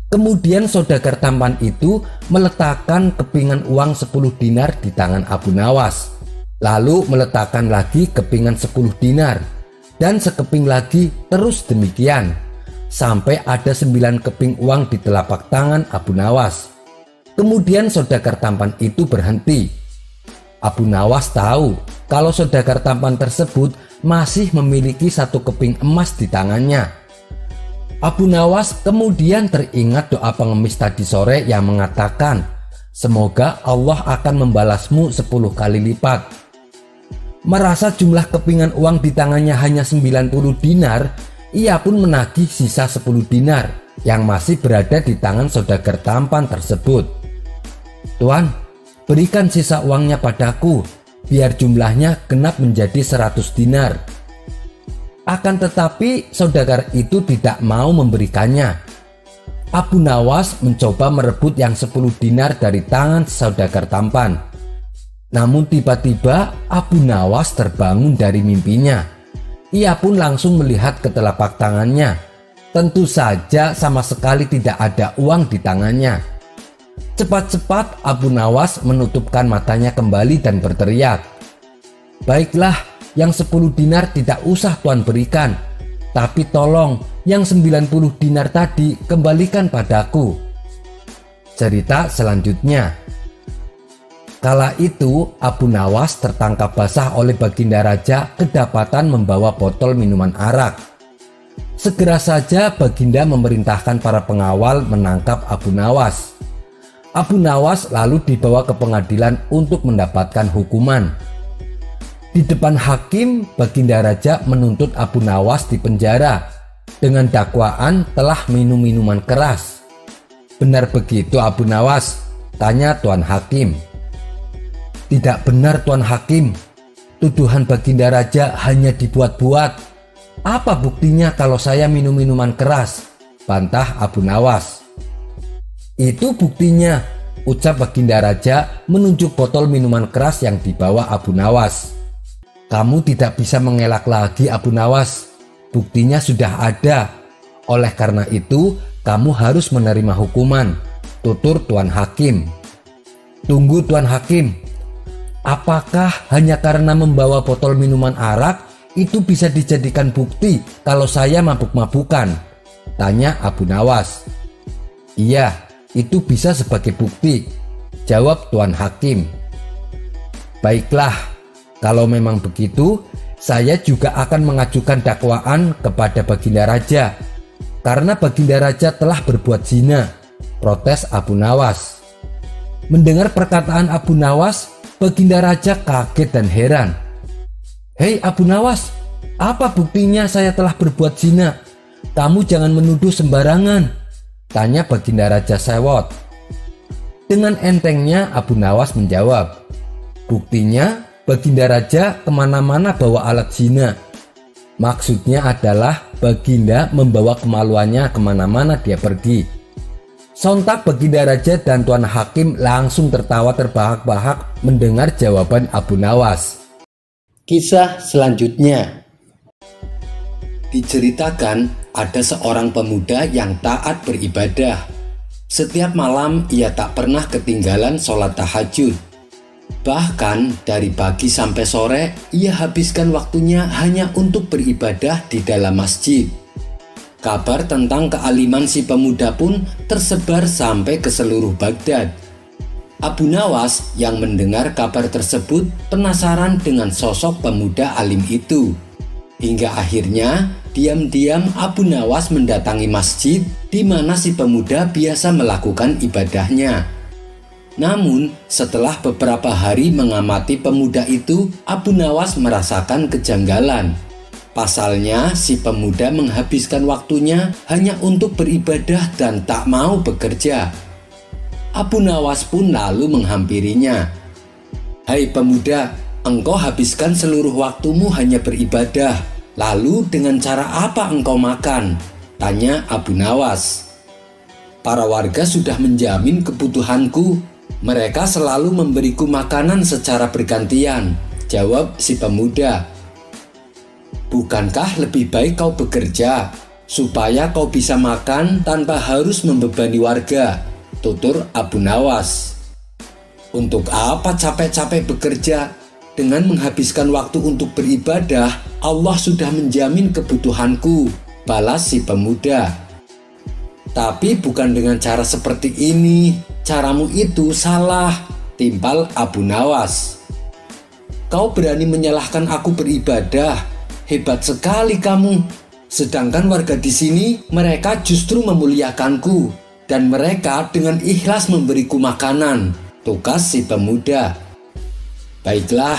Kemudian saudagar tampan itu meletakkan kepingan uang 10 dinar di tangan Abu Nawas. Lalu meletakkan lagi kepingan 10 dinar. Dan sekeping lagi, terus demikian. Sampai ada 9 keping uang di telapak tangan Abu Nawas. Kemudian saudagar tampan itu berhenti. Abu Nawas tahu kalau saudagar tampan tersebut masih memiliki 1 keping emas di tangannya. Abu Nawas kemudian teringat doa pengemis tadi sore yang mengatakan, semoga Allah akan membalasmu 10 kali lipat. Merasa jumlah kepingan uang di tangannya hanya 90 dinar, ia pun menagih sisa 10 dinar yang masih berada di tangan saudagar tampan tersebut. Tuan, berikan sisa uangnya padaku, biar jumlahnya genap menjadi 100 dinar. Akan tetapi saudagar itu tidak mau memberikannya. Abu Nawas mencoba merebut yang 10 dinar dari tangan saudagar tampan. Namun tiba-tiba Abu Nawas terbangun dari mimpinya. Ia pun langsung melihat ke telapak tangannya. Tentu saja sama sekali tidak ada uang di tangannya. Cepat-cepat Abu Nawas menutupkan matanya kembali dan berteriak, baiklah, yang 10 dinar tidak usah Tuan berikan, tapi tolong yang 90 dinar tadi kembalikan padaku. Cerita selanjutnya. Kala itu Abu Nawas tertangkap basah oleh Baginda Raja kedapatan membawa botol minuman arak. Segera saja Baginda memerintahkan para pengawal menangkap Abu Nawas. Abu Nawas lalu dibawa ke pengadilan untuk mendapatkan hukuman. Di depan hakim, Baginda Raja menuntut Abu Nawas di penjara dengan dakwaan telah minum minuman keras. Benar begitu Abu Nawas? Tanya Tuan Hakim. Tidak benar Tuan Hakim, tuduhan Baginda Raja hanya dibuat-buat. Apa buktinya kalau saya minum minuman keras? Bantah Abu Nawas. Itu buktinya, ucap Baginda Raja menunjuk botol minuman keras yang dibawa Abu Nawas. Kamu tidak bisa mengelak lagi Abu Nawas, buktinya sudah ada. Oleh karena itu kamu harus menerima hukuman, tutur Tuan Hakim. Tunggu Tuan Hakim, apakah hanya karena membawa botol minuman arak itu bisa dijadikan bukti kalau saya mabuk-mabukan? Tanya Abu Nawas. Iya, itu bisa sebagai bukti, jawab Tuan Hakim. Baiklah, kalau memang begitu, saya juga akan mengajukan dakwaan kepada Baginda Raja karena Baginda Raja telah berbuat zina, protes Abu Nawas. Mendengar perkataan Abu Nawas, Baginda Raja kaget dan heran. Hei Abu Nawas, apa buktinya saya telah berbuat zina? Kamu jangan menuduh sembarangan, tanya Baginda Raja sewot. Dengan entengnya Abu Nawas menjawab, buktinya Baginda Raja kemana-mana bawa alat zina. Maksudnya adalah Baginda membawa kemaluannya kemana-mana dia pergi. Sontak Baginda Raja dan Tuan Hakim langsung tertawa terbahak-bahak mendengar jawaban Abu Nawas. Kisah selanjutnya. Diceritakan ada seorang pemuda yang taat beribadah. Setiap malam ia tak pernah ketinggalan sholat tahajud. Bahkan dari pagi sampai sore ia habiskan waktunya hanya untuk beribadah di dalam masjid. Kabar tentang kealiman si pemuda pun tersebar sampai ke seluruh Baghdad. Abu Nawas yang mendengar kabar tersebut penasaran dengan sosok pemuda alim itu. Hingga akhirnya diam-diam Abu Nawas mendatangi masjid di mana si pemuda biasa melakukan ibadahnya. Namun setelah beberapa hari mengamati pemuda itu, Abu Nawas merasakan kejanggalan. Pasalnya si pemuda menghabiskan waktunya hanya untuk beribadah dan tak mau bekerja. Abu Nawas pun lalu menghampirinya. Hai pemuda, engkau habiskan seluruh waktumu hanya beribadah. Lalu dengan cara apa engkau makan? Tanya Abu Nawas. Para warga sudah menjamin kebutuhanku. Mereka selalu memberiku makanan secara bergantian, jawab si pemuda. Bukankah lebih baik kau bekerja, supaya kau bisa makan tanpa harus membebani warga, tutur Abu Nawas. Untuk apa capek-capek bekerja? Dengan menghabiskan waktu untuk beribadah, Allah sudah menjamin kebutuhanku, balas si pemuda. Tapi bukan dengan cara seperti ini. Caramu itu salah, timpal Abu Nawas. Kau berani menyalahkan aku beribadah. Hebat sekali kamu. Sedangkan warga di sini, mereka justru memuliakanku, dan mereka dengan ikhlas memberiku makanan, tukas si pemuda. Baiklah,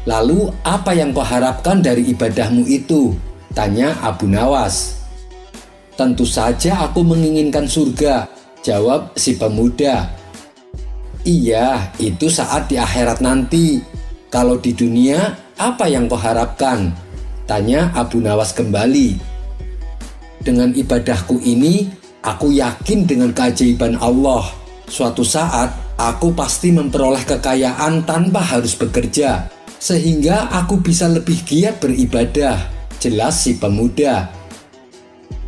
lalu apa yang kau harapkan dari ibadahmu itu? Tanya Abu Nawas. Tentu saja aku menginginkan surga, jawab si pemuda. Iya, itu saat di akhirat nanti. Kalau di dunia, apa yang kau harapkan? Tanya Abu Nawas kembali. Dengan ibadahku ini, aku yakin dengan keajaiban Allah. Suatu saat, aku pasti memperoleh kekayaan tanpa harus bekerja, sehingga aku bisa lebih giat beribadah, jelas si pemuda.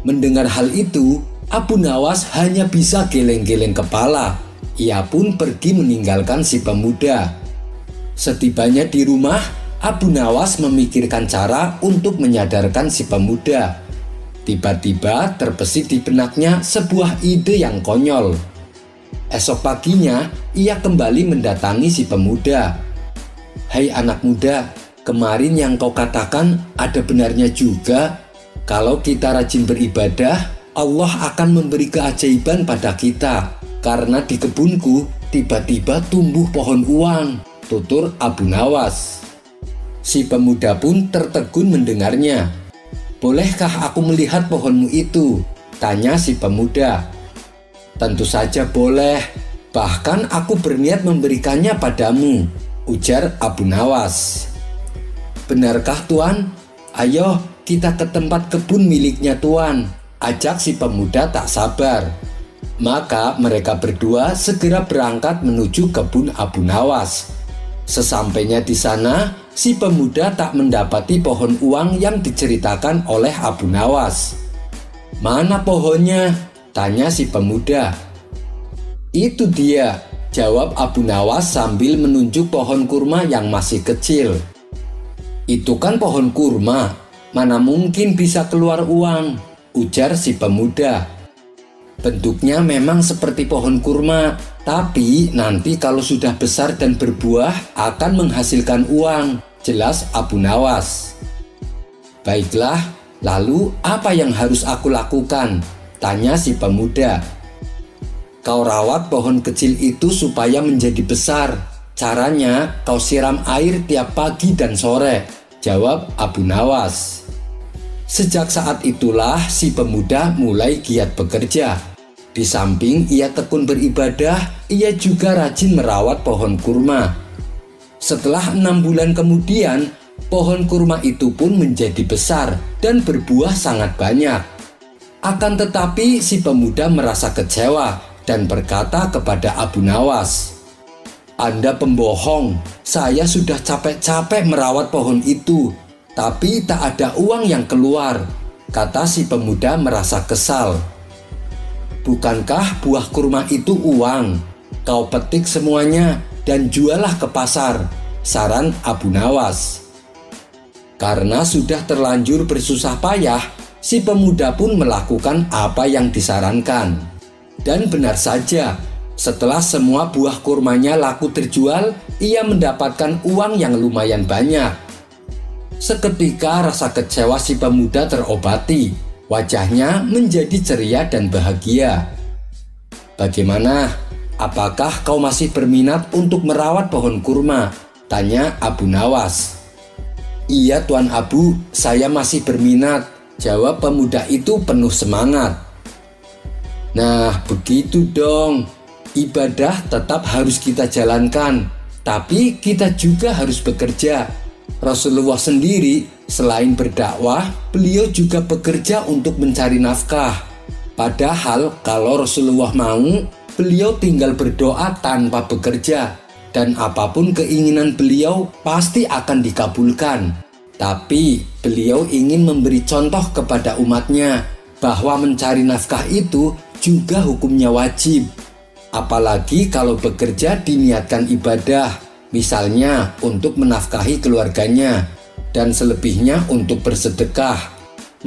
Mendengar hal itu, Abu Nawas hanya bisa geleng-geleng kepala. Ia pun pergi meninggalkan si pemuda. Setibanya di rumah, Abu Nawas memikirkan cara untuk menyadarkan si pemuda. Tiba-tiba terbesit di benaknya sebuah ide yang konyol. Esok paginya, ia kembali mendatangi si pemuda. Hai anak muda, kemarin yang kau katakan ada benarnya juga. Kalau kita rajin beribadah, Allah akan memberi keajaiban pada kita. Karena di kebunku tiba-tiba tumbuh pohon uang, tutur Abu Nawas. Si pemuda pun tertegun mendengarnya. Bolehkah aku melihat pohonmu itu? Tanya si pemuda. Tentu saja boleh, bahkan aku berniat memberikannya padamu, ujar Abu Nawas. Benarkah Tuan? Ayo kita ke tempat kebun miliknya Tuan, ajak si pemuda tak sabar. Maka mereka berdua segera berangkat menuju kebun Abu Nawas. Sesampainya di sana, si pemuda tak mendapati pohon uang yang diceritakan oleh Abu Nawas. Mana pohonnya? Tanya si pemuda. Itu dia, jawab Abu Nawas sambil menunjuk pohon kurma yang masih kecil. Itu kan pohon kurma, mana mungkin bisa keluar uang, ujar si pemuda. Bentuknya memang seperti pohon kurma, tapi nanti kalau sudah besar dan berbuah akan menghasilkan uang, jelas Abu Nawas. Baiklah, lalu apa yang harus aku lakukan? Tanya si pemuda. Kau rawat pohon kecil itu supaya menjadi besar. Caranya kau siram air tiap pagi dan sore, jawab Abu Nawas. Sejak saat itulah si pemuda mulai giat bekerja. Di samping ia tekun beribadah, ia juga rajin merawat pohon kurma. Setelah 6 bulan kemudian, pohon kurma itu pun menjadi besar dan berbuah sangat banyak. Akan tetapi si pemuda merasa kecewa dan berkata kepada Abu Nawas, Anda pembohong, saya sudah capek-capek merawat pohon itu, tapi tak ada uang yang keluar, kata si pemuda merasa kesal. Bukankah buah kurma itu uang? Kau petik semuanya dan jualah ke pasar, saran Abu Nawas. Karena sudah terlanjur bersusah payah, si pemuda pun melakukan apa yang disarankan. Dan benar saja, setelah semua buah kurmanya laku terjual, ia mendapatkan uang yang lumayan banyak. Seketika rasa kecewa si pemuda terobati. Wajahnya menjadi ceria dan bahagia. Bagaimana? Apakah kau masih berminat untuk merawat pohon kurma? Tanya Abu Nawas. Iya Tuan Abu, saya masih berminat, jawab pemuda itu penuh semangat. Nah, begitu dong. Ibadah tetap harus kita jalankan, tapi kita juga harus bekerja. Rasulullah sendiri selain berdakwah, beliau juga bekerja untuk mencari nafkah. Padahal kalau Rasulullah mau, beliau tinggal berdoa tanpa bekerja, dan apapun keinginan beliau pasti akan dikabulkan. Tapi beliau ingin memberi contoh kepada umatnya bahwa mencari nafkah itu juga hukumnya wajib. Apalagi kalau bekerja diniatkan ibadah, misalnya untuk menafkahi keluarganya, dan selebihnya untuk bersedekah,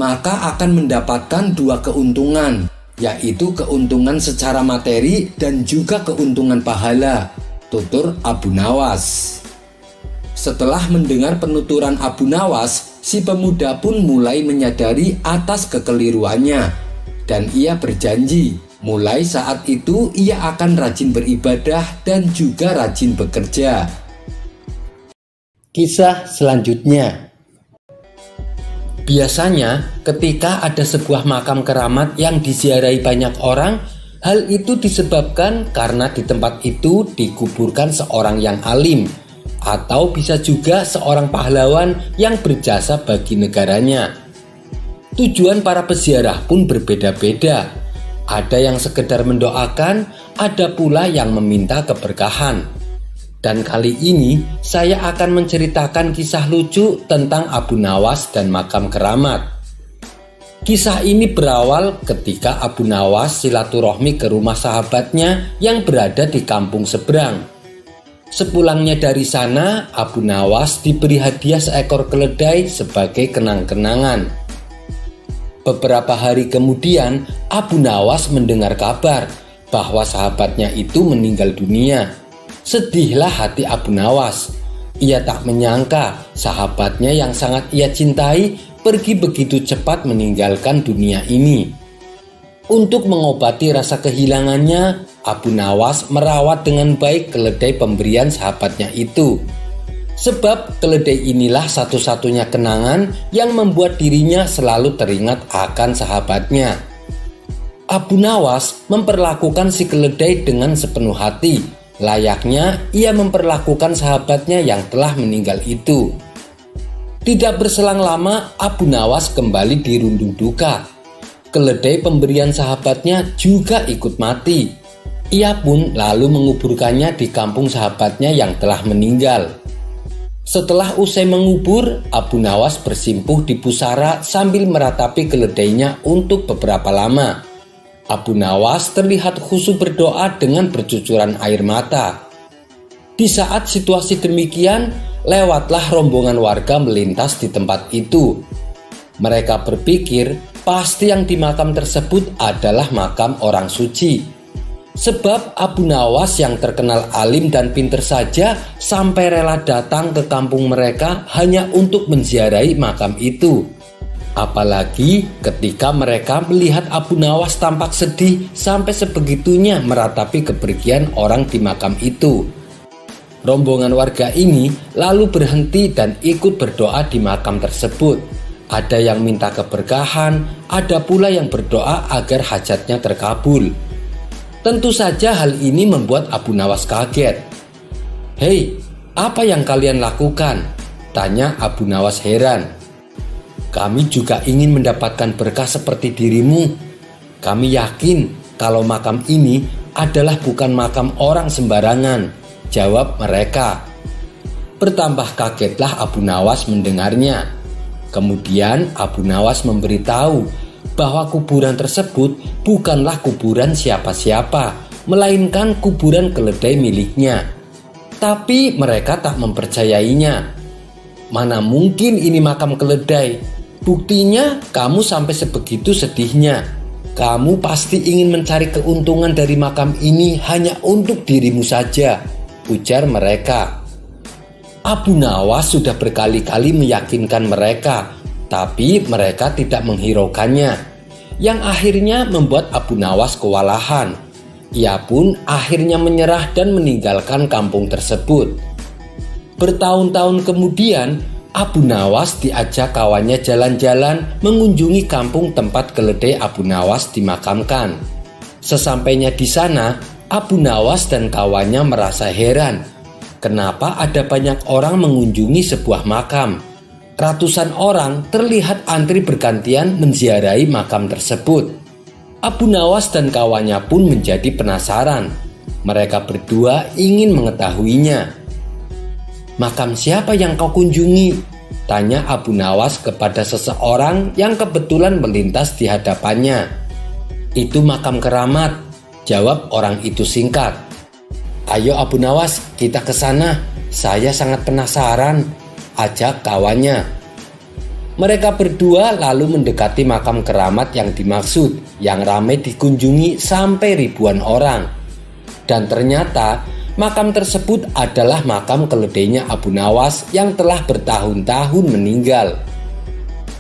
maka akan mendapatkan 2 keuntungan, yaitu keuntungan secara materi dan juga keuntungan pahala, tutur Abu Nawas. Setelah mendengar penuturan Abu Nawas, si pemuda pun mulai menyadari atas kekeliruannya, dan ia berjanji mulai saat itu ia akan rajin beribadah dan juga rajin bekerja. Kisah selanjutnya. Biasanya ketika ada sebuah makam keramat yang diziarahi banyak orang, hal itu disebabkan karena di tempat itu dikuburkan seorang yang alim, atau bisa juga seorang pahlawan yang berjasa bagi negaranya. Tujuan para peziarah pun berbeda-beda. Ada yang sekedar mendoakan, ada pula yang meminta keberkahan. Dan kali ini saya akan menceritakan kisah lucu tentang Abu Nawas dan makam keramat. Kisah ini berawal ketika Abu Nawas silaturahmi ke rumah sahabatnya yang berada di kampung seberang. Sepulangnya dari sana, Abu Nawas diberi hadiah seekor keledai sebagai kenang-kenangan. Beberapa hari kemudian, Abu Nawas mendengar kabar bahwa sahabatnya itu meninggal dunia. Sedihlah hati Abu Nawas. Ia tak menyangka sahabatnya yang sangat ia cintai pergi begitu cepat meninggalkan dunia ini. Untuk mengobati rasa kehilangannya, Abu Nawas merawat dengan baik keledai pemberian sahabatnya itu. Sebab keledai inilah satu-satunya kenangan yang membuat dirinya selalu teringat akan sahabatnya. Abu Nawas memperlakukan si keledai dengan sepenuh hati, layaknya ia memperlakukan sahabatnya yang telah meninggal itu. Tidak berselang lama, Abu Nawas kembali dirundung duka. Keledai pemberian sahabatnya juga ikut mati. Ia pun lalu menguburkannya di kampung sahabatnya yang telah meninggal. Setelah usai mengubur, Abu Nawas bersimpuh di pusara sambil meratapi keledainya untuk beberapa lama. Abu Nawas terlihat khusyuk berdoa dengan bercucuran air mata. Di saat situasi demikian, lewatlah rombongan warga melintas di tempat itu. Mereka berpikir pasti yang di makam tersebut adalah makam orang suci. Sebab Abu Nawas yang terkenal alim dan pintar saja sampai rela datang ke kampung mereka hanya untuk menziarahi makam itu. Apalagi ketika mereka melihat Abu Nawas tampak sedih sampai sebegitunya meratapi kepergian orang di makam itu. Rombongan warga ini lalu berhenti dan ikut berdoa di makam tersebut. Ada yang minta keberkahan, ada pula yang berdoa agar hajatnya terkabul. Tentu saja hal ini membuat Abu Nawas kaget. "Hei, apa yang kalian lakukan?" tanya Abu Nawas heran. "Kami juga ingin mendapatkan berkah seperti dirimu. Kami yakin kalau makam ini adalah bukan makam orang sembarangan," jawab mereka. Bertambah kagetlah Abu Nawas mendengarnya. Kemudian Abu Nawas memberitahu bahwa kuburan tersebut bukanlah kuburan siapa-siapa, melainkan kuburan keledai miliknya. Tapi mereka tak mempercayainya. "Mana mungkin ini makam keledai? Buktinya kamu sampai sebegitu sedihnya. Kamu pasti ingin mencari keuntungan dari makam ini hanya untuk dirimu saja," ujar mereka. Abu Nawas sudah berkali-kali meyakinkan mereka, tapi mereka tidak menghiraukannya, yang akhirnya membuat Abu Nawas kewalahan. Ia pun akhirnya menyerah dan meninggalkan kampung tersebut. Bertahun-tahun kemudian, Abu Nawas diajak kawannya jalan-jalan mengunjungi kampung tempat keledai Abu Nawas dimakamkan. Sesampainya di sana, Abu Nawas dan kawannya merasa heran. Kenapa ada banyak orang mengunjungi sebuah makam? Ratusan orang terlihat antri bergantian menziarahi makam tersebut. Abu Nawas dan kawannya pun menjadi penasaran. Mereka berdua ingin mengetahuinya. "Makam siapa yang kau kunjungi?" tanya Abu Nawas kepada seseorang yang kebetulan melintas di hadapannya. "Itu makam keramat," jawab orang itu singkat. "Ayo Abu Nawas, kita ke sana. Saya sangat penasaran," ajak kawannya. Mereka berdua lalu mendekati makam keramat yang dimaksud, yang ramai dikunjungi sampai ribuan orang. Dan ternyata makam tersebut adalah makam keledainya Abu Nawas yang telah bertahun-tahun meninggal.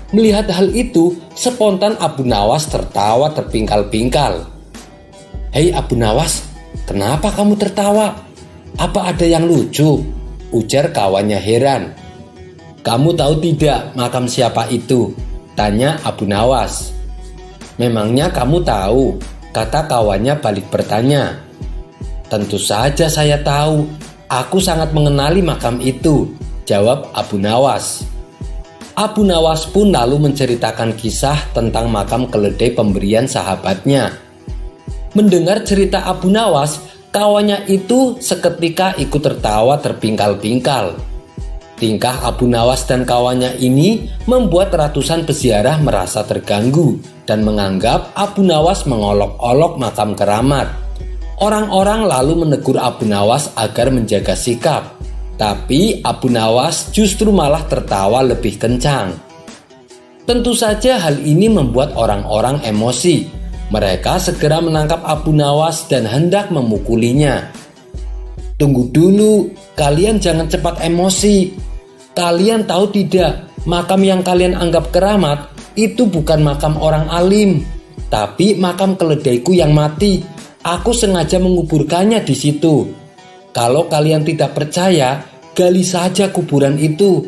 Melihat hal itu, spontan Abu Nawas tertawa terpingkal-pingkal. "Hei Abu Nawas, kenapa kamu tertawa? Apa ada yang lucu?" ujar kawannya heran. "Kamu tahu tidak makam siapa itu?" tanya Abu Nawas. "Memangnya kamu tahu?" kata kawannya balik bertanya. "Tentu saja saya tahu. Aku sangat mengenali makam itu," jawab Abu Nawas. Abu Nawas pun lalu menceritakan kisah tentang makam keledai pemberian sahabatnya. Mendengar cerita Abu Nawas, kawannya itu seketika ikut tertawa terpingkal-pingkal. Tingkah Abu Nawas dan kawannya ini membuat ratusan peziarah merasa terganggu dan menganggap Abu Nawas mengolok-olok makam keramat. Orang-orang lalu menegur Abu Nawas agar menjaga sikap. Tapi Abu Nawas justru malah tertawa lebih kencang. Tentu saja hal ini membuat orang-orang emosi. Mereka segera menangkap Abu Nawas dan hendak memukulinya. "Tunggu dulu, kalian jangan cepat emosi. Kalian tahu tidak, makam yang kalian anggap keramat itu bukan makam orang alim, tapi makam keledaiku yang mati. Aku sengaja menguburkannya di situ. Kalau kalian tidak percaya, gali saja kuburan itu.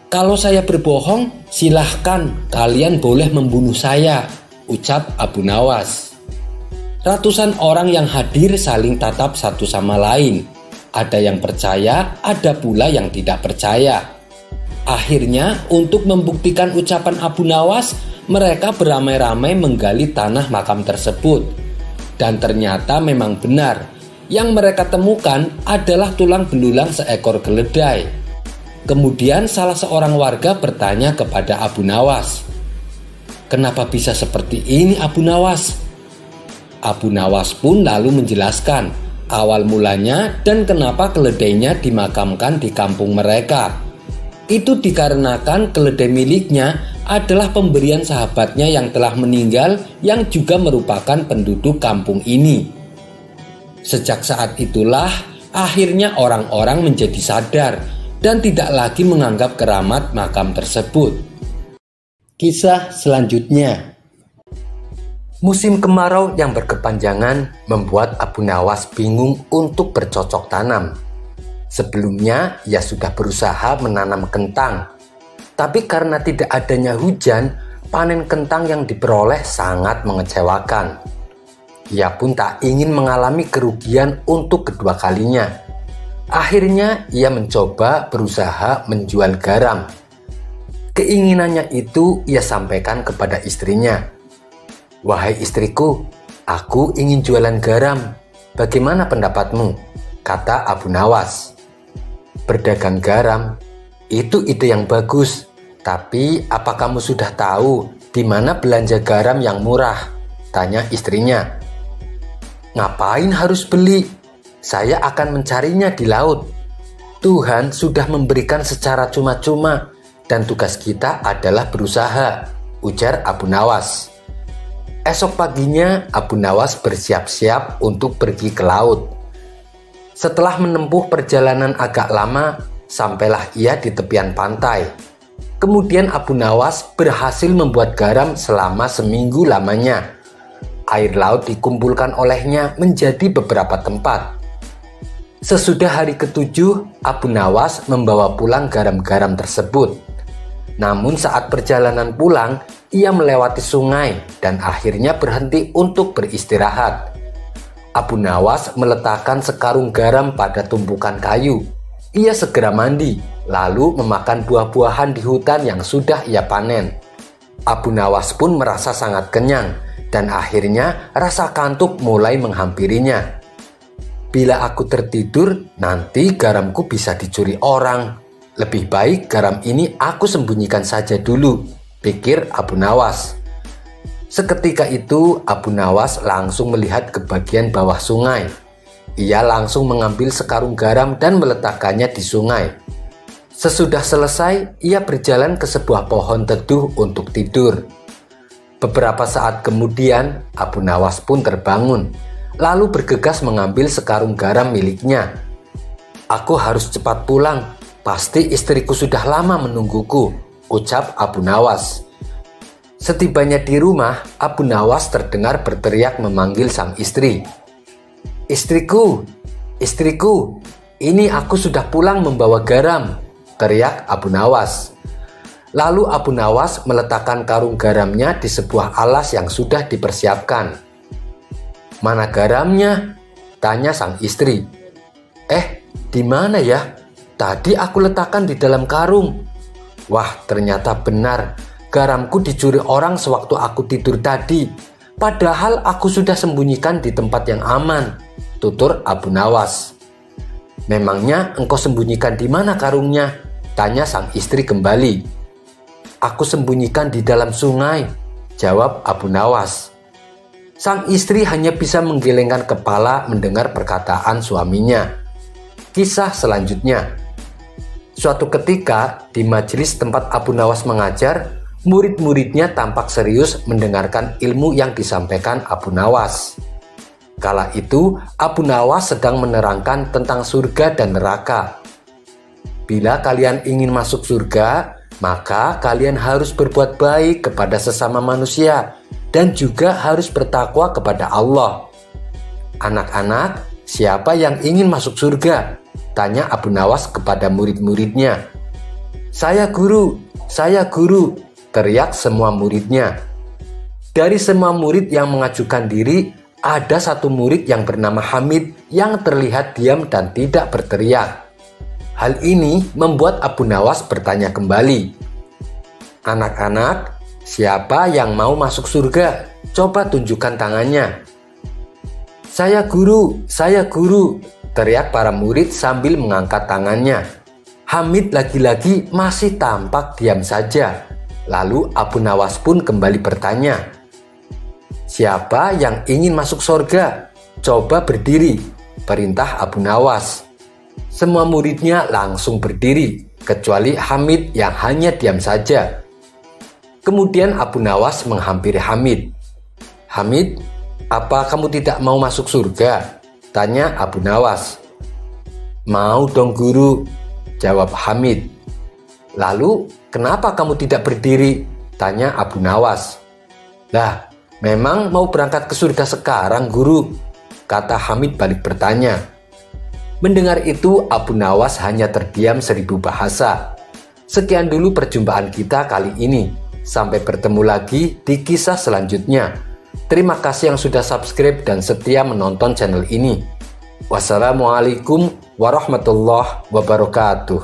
Kalau saya berbohong, silahkan kalian boleh membunuh saya," ucap Abu Nawas. Ratusan orang yang hadir saling tatap satu sama lain. Ada yang percaya, ada pula yang tidak percaya. Akhirnya, untuk membuktikan ucapan Abu Nawas, mereka beramai-ramai menggali tanah makam tersebut. Dan ternyata memang benar. Yang mereka temukan adalah tulang belulang seekor keledai. Kemudian salah seorang warga bertanya kepada Abu Nawas, "Kenapa bisa seperti ini Abu Nawas?" Abu Nawas pun lalu menjelaskan awal mulanya dan kenapa keledainya dimakamkan di kampung mereka. Itu dikarenakan keledai miliknya adalah pemberian sahabatnya yang telah meninggal yang juga merupakan penduduk kampung ini. Sejak saat itulah akhirnya orang-orang menjadi sadar dan tidak lagi menganggap keramat makam tersebut. Kisah selanjutnya. Musim kemarau yang berkepanjangan membuat Abu Nawas bingung untuk bercocok tanam. Sebelumnya ia sudah berusaha menanam kentang, tapi karena tidak adanya hujan, panen kentang yang diperoleh sangat mengecewakan. Ia pun tak ingin mengalami kerugian untuk kedua kalinya. Akhirnya ia mencoba berusaha menjual garam. Keinginannya itu ia sampaikan kepada istrinya. "Wahai istriku, aku ingin jualan garam. Bagaimana pendapatmu?" kata Abu Nawas. "Berdagang garam, itu ide yang bagus. Tapi apa kamu sudah tahu di mana belanja garam yang murah?" tanya istrinya. "Ngapain harus beli? Saya akan mencarinya di laut. Tuhan sudah memberikan secara cuma-cuma dan tugas kita adalah berusaha," ujar Abu Nawas. Esok paginya Abu Nawas bersiap-siap untuk pergi ke laut. Setelah menempuh perjalanan agak lama, sampailah ia di tepian pantai. Kemudian Abu Nawas berhasil membuat garam selama seminggu lamanya. Air laut dikumpulkan olehnya menjadi beberapa tempat. Sesudah hari ke-7, Abu Nawas membawa pulang garam-garam tersebut. Namun saat perjalanan pulang, ia melewati sungai dan akhirnya berhenti untuk beristirahat. Abu Nawas meletakkan sekarung garam pada tumpukan kayu. Ia segera mandi, lalu memakan buah-buahan di hutan yang sudah ia panen. Abu Nawas pun merasa sangat kenyang. Dan akhirnya rasa kantuk mulai menghampirinya. "Bila aku tertidur, nanti garamku bisa dicuri orang. Lebih baik garam ini aku sembunyikan saja dulu," pikir Abu Nawas. Seketika itu Abu Nawas langsung melihat ke bagian bawah sungai. Ia langsung mengambil sekarung garam dan meletakkannya di sungai. Sesudah selesai, ia berjalan ke sebuah pohon teduh untuk tidur. Beberapa saat kemudian, Abu Nawas pun terbangun, lalu bergegas mengambil sekarung garam miliknya. "Aku harus cepat pulang, pasti istriku sudah lama menungguku," ucap Abu Nawas. Setibanya di rumah, Abu Nawas terdengar berteriak memanggil sang istri. "Istriku, istriku, ini aku sudah pulang membawa garam," teriak Abu Nawas. Lalu Abu Nawas meletakkan karung garamnya di sebuah alas yang sudah dipersiapkan. "Mana garamnya?" tanya sang istri. Di mana ya? Tadi aku letakkan di dalam karung." "Wah, ternyata benar. Garamku dicuri orang sewaktu aku tidur tadi. Padahal aku sudah sembunyikan di tempat yang aman," tutur Abu Nawas. "Memangnya engkau sembunyikan di mana karungnya?" tanya sang istri kembali. "Aku sembunyikan di dalam sungai," jawab Abu Nawas. Sang istri hanya bisa menggelengkan kepala mendengar perkataan suaminya. Kisah selanjutnya. Suatu ketika di majelis tempat Abu Nawas mengajar, murid-muridnya tampak serius mendengarkan ilmu yang disampaikan Abu Nawas. Kala itu Abu Nawas sedang menerangkan tentang surga dan neraka. "Bila kalian ingin masuk surga, maka kalian harus berbuat baik kepada sesama manusia dan juga harus bertakwa kepada Allah. Anak-anak, siapa yang ingin masuk surga?" tanya Abu Nawas kepada murid-muridnya. Saya guru, teriak semua muridnya. Dari semua murid yang mengajukan diri, ada satu murid yang bernama Hamid yang terlihat diam dan tidak berteriak. Hal ini membuat Abu Nawas bertanya kembali. "Anak-anak, siapa yang mau masuk surga? Coba tunjukkan tangannya." Saya guru, teriak para murid sambil mengangkat tangannya. Hamid lagi-lagi masih tampak diam saja. Lalu Abu Nawas pun kembali bertanya, "Siapa yang ingin masuk surga? Coba berdiri," perintah Abu Nawas. Semua muridnya langsung berdiri, kecuali Hamid yang hanya diam saja. Kemudian Abu Nawas menghampiri Hamid. "Hamid, apa kamu tidak mau masuk surga?" tanya Abu Nawas. "Mau dong guru," jawab Hamid. "Lalu kenapa kamu tidak berdiri?" tanya Abu Nawas. "Lah, memang mau berangkat ke surga sekarang guru?" kata Hamid balik bertanya. Mendengar itu Abu Nawas hanya terdiam 1000 bahasa. Sekian dulu perjumpaan kita kali ini. Sampai bertemu lagi di kisah selanjutnya. Terima kasih yang sudah subscribe dan setia menonton channel ini. Wassalamualaikum warahmatullahi wabarakatuh.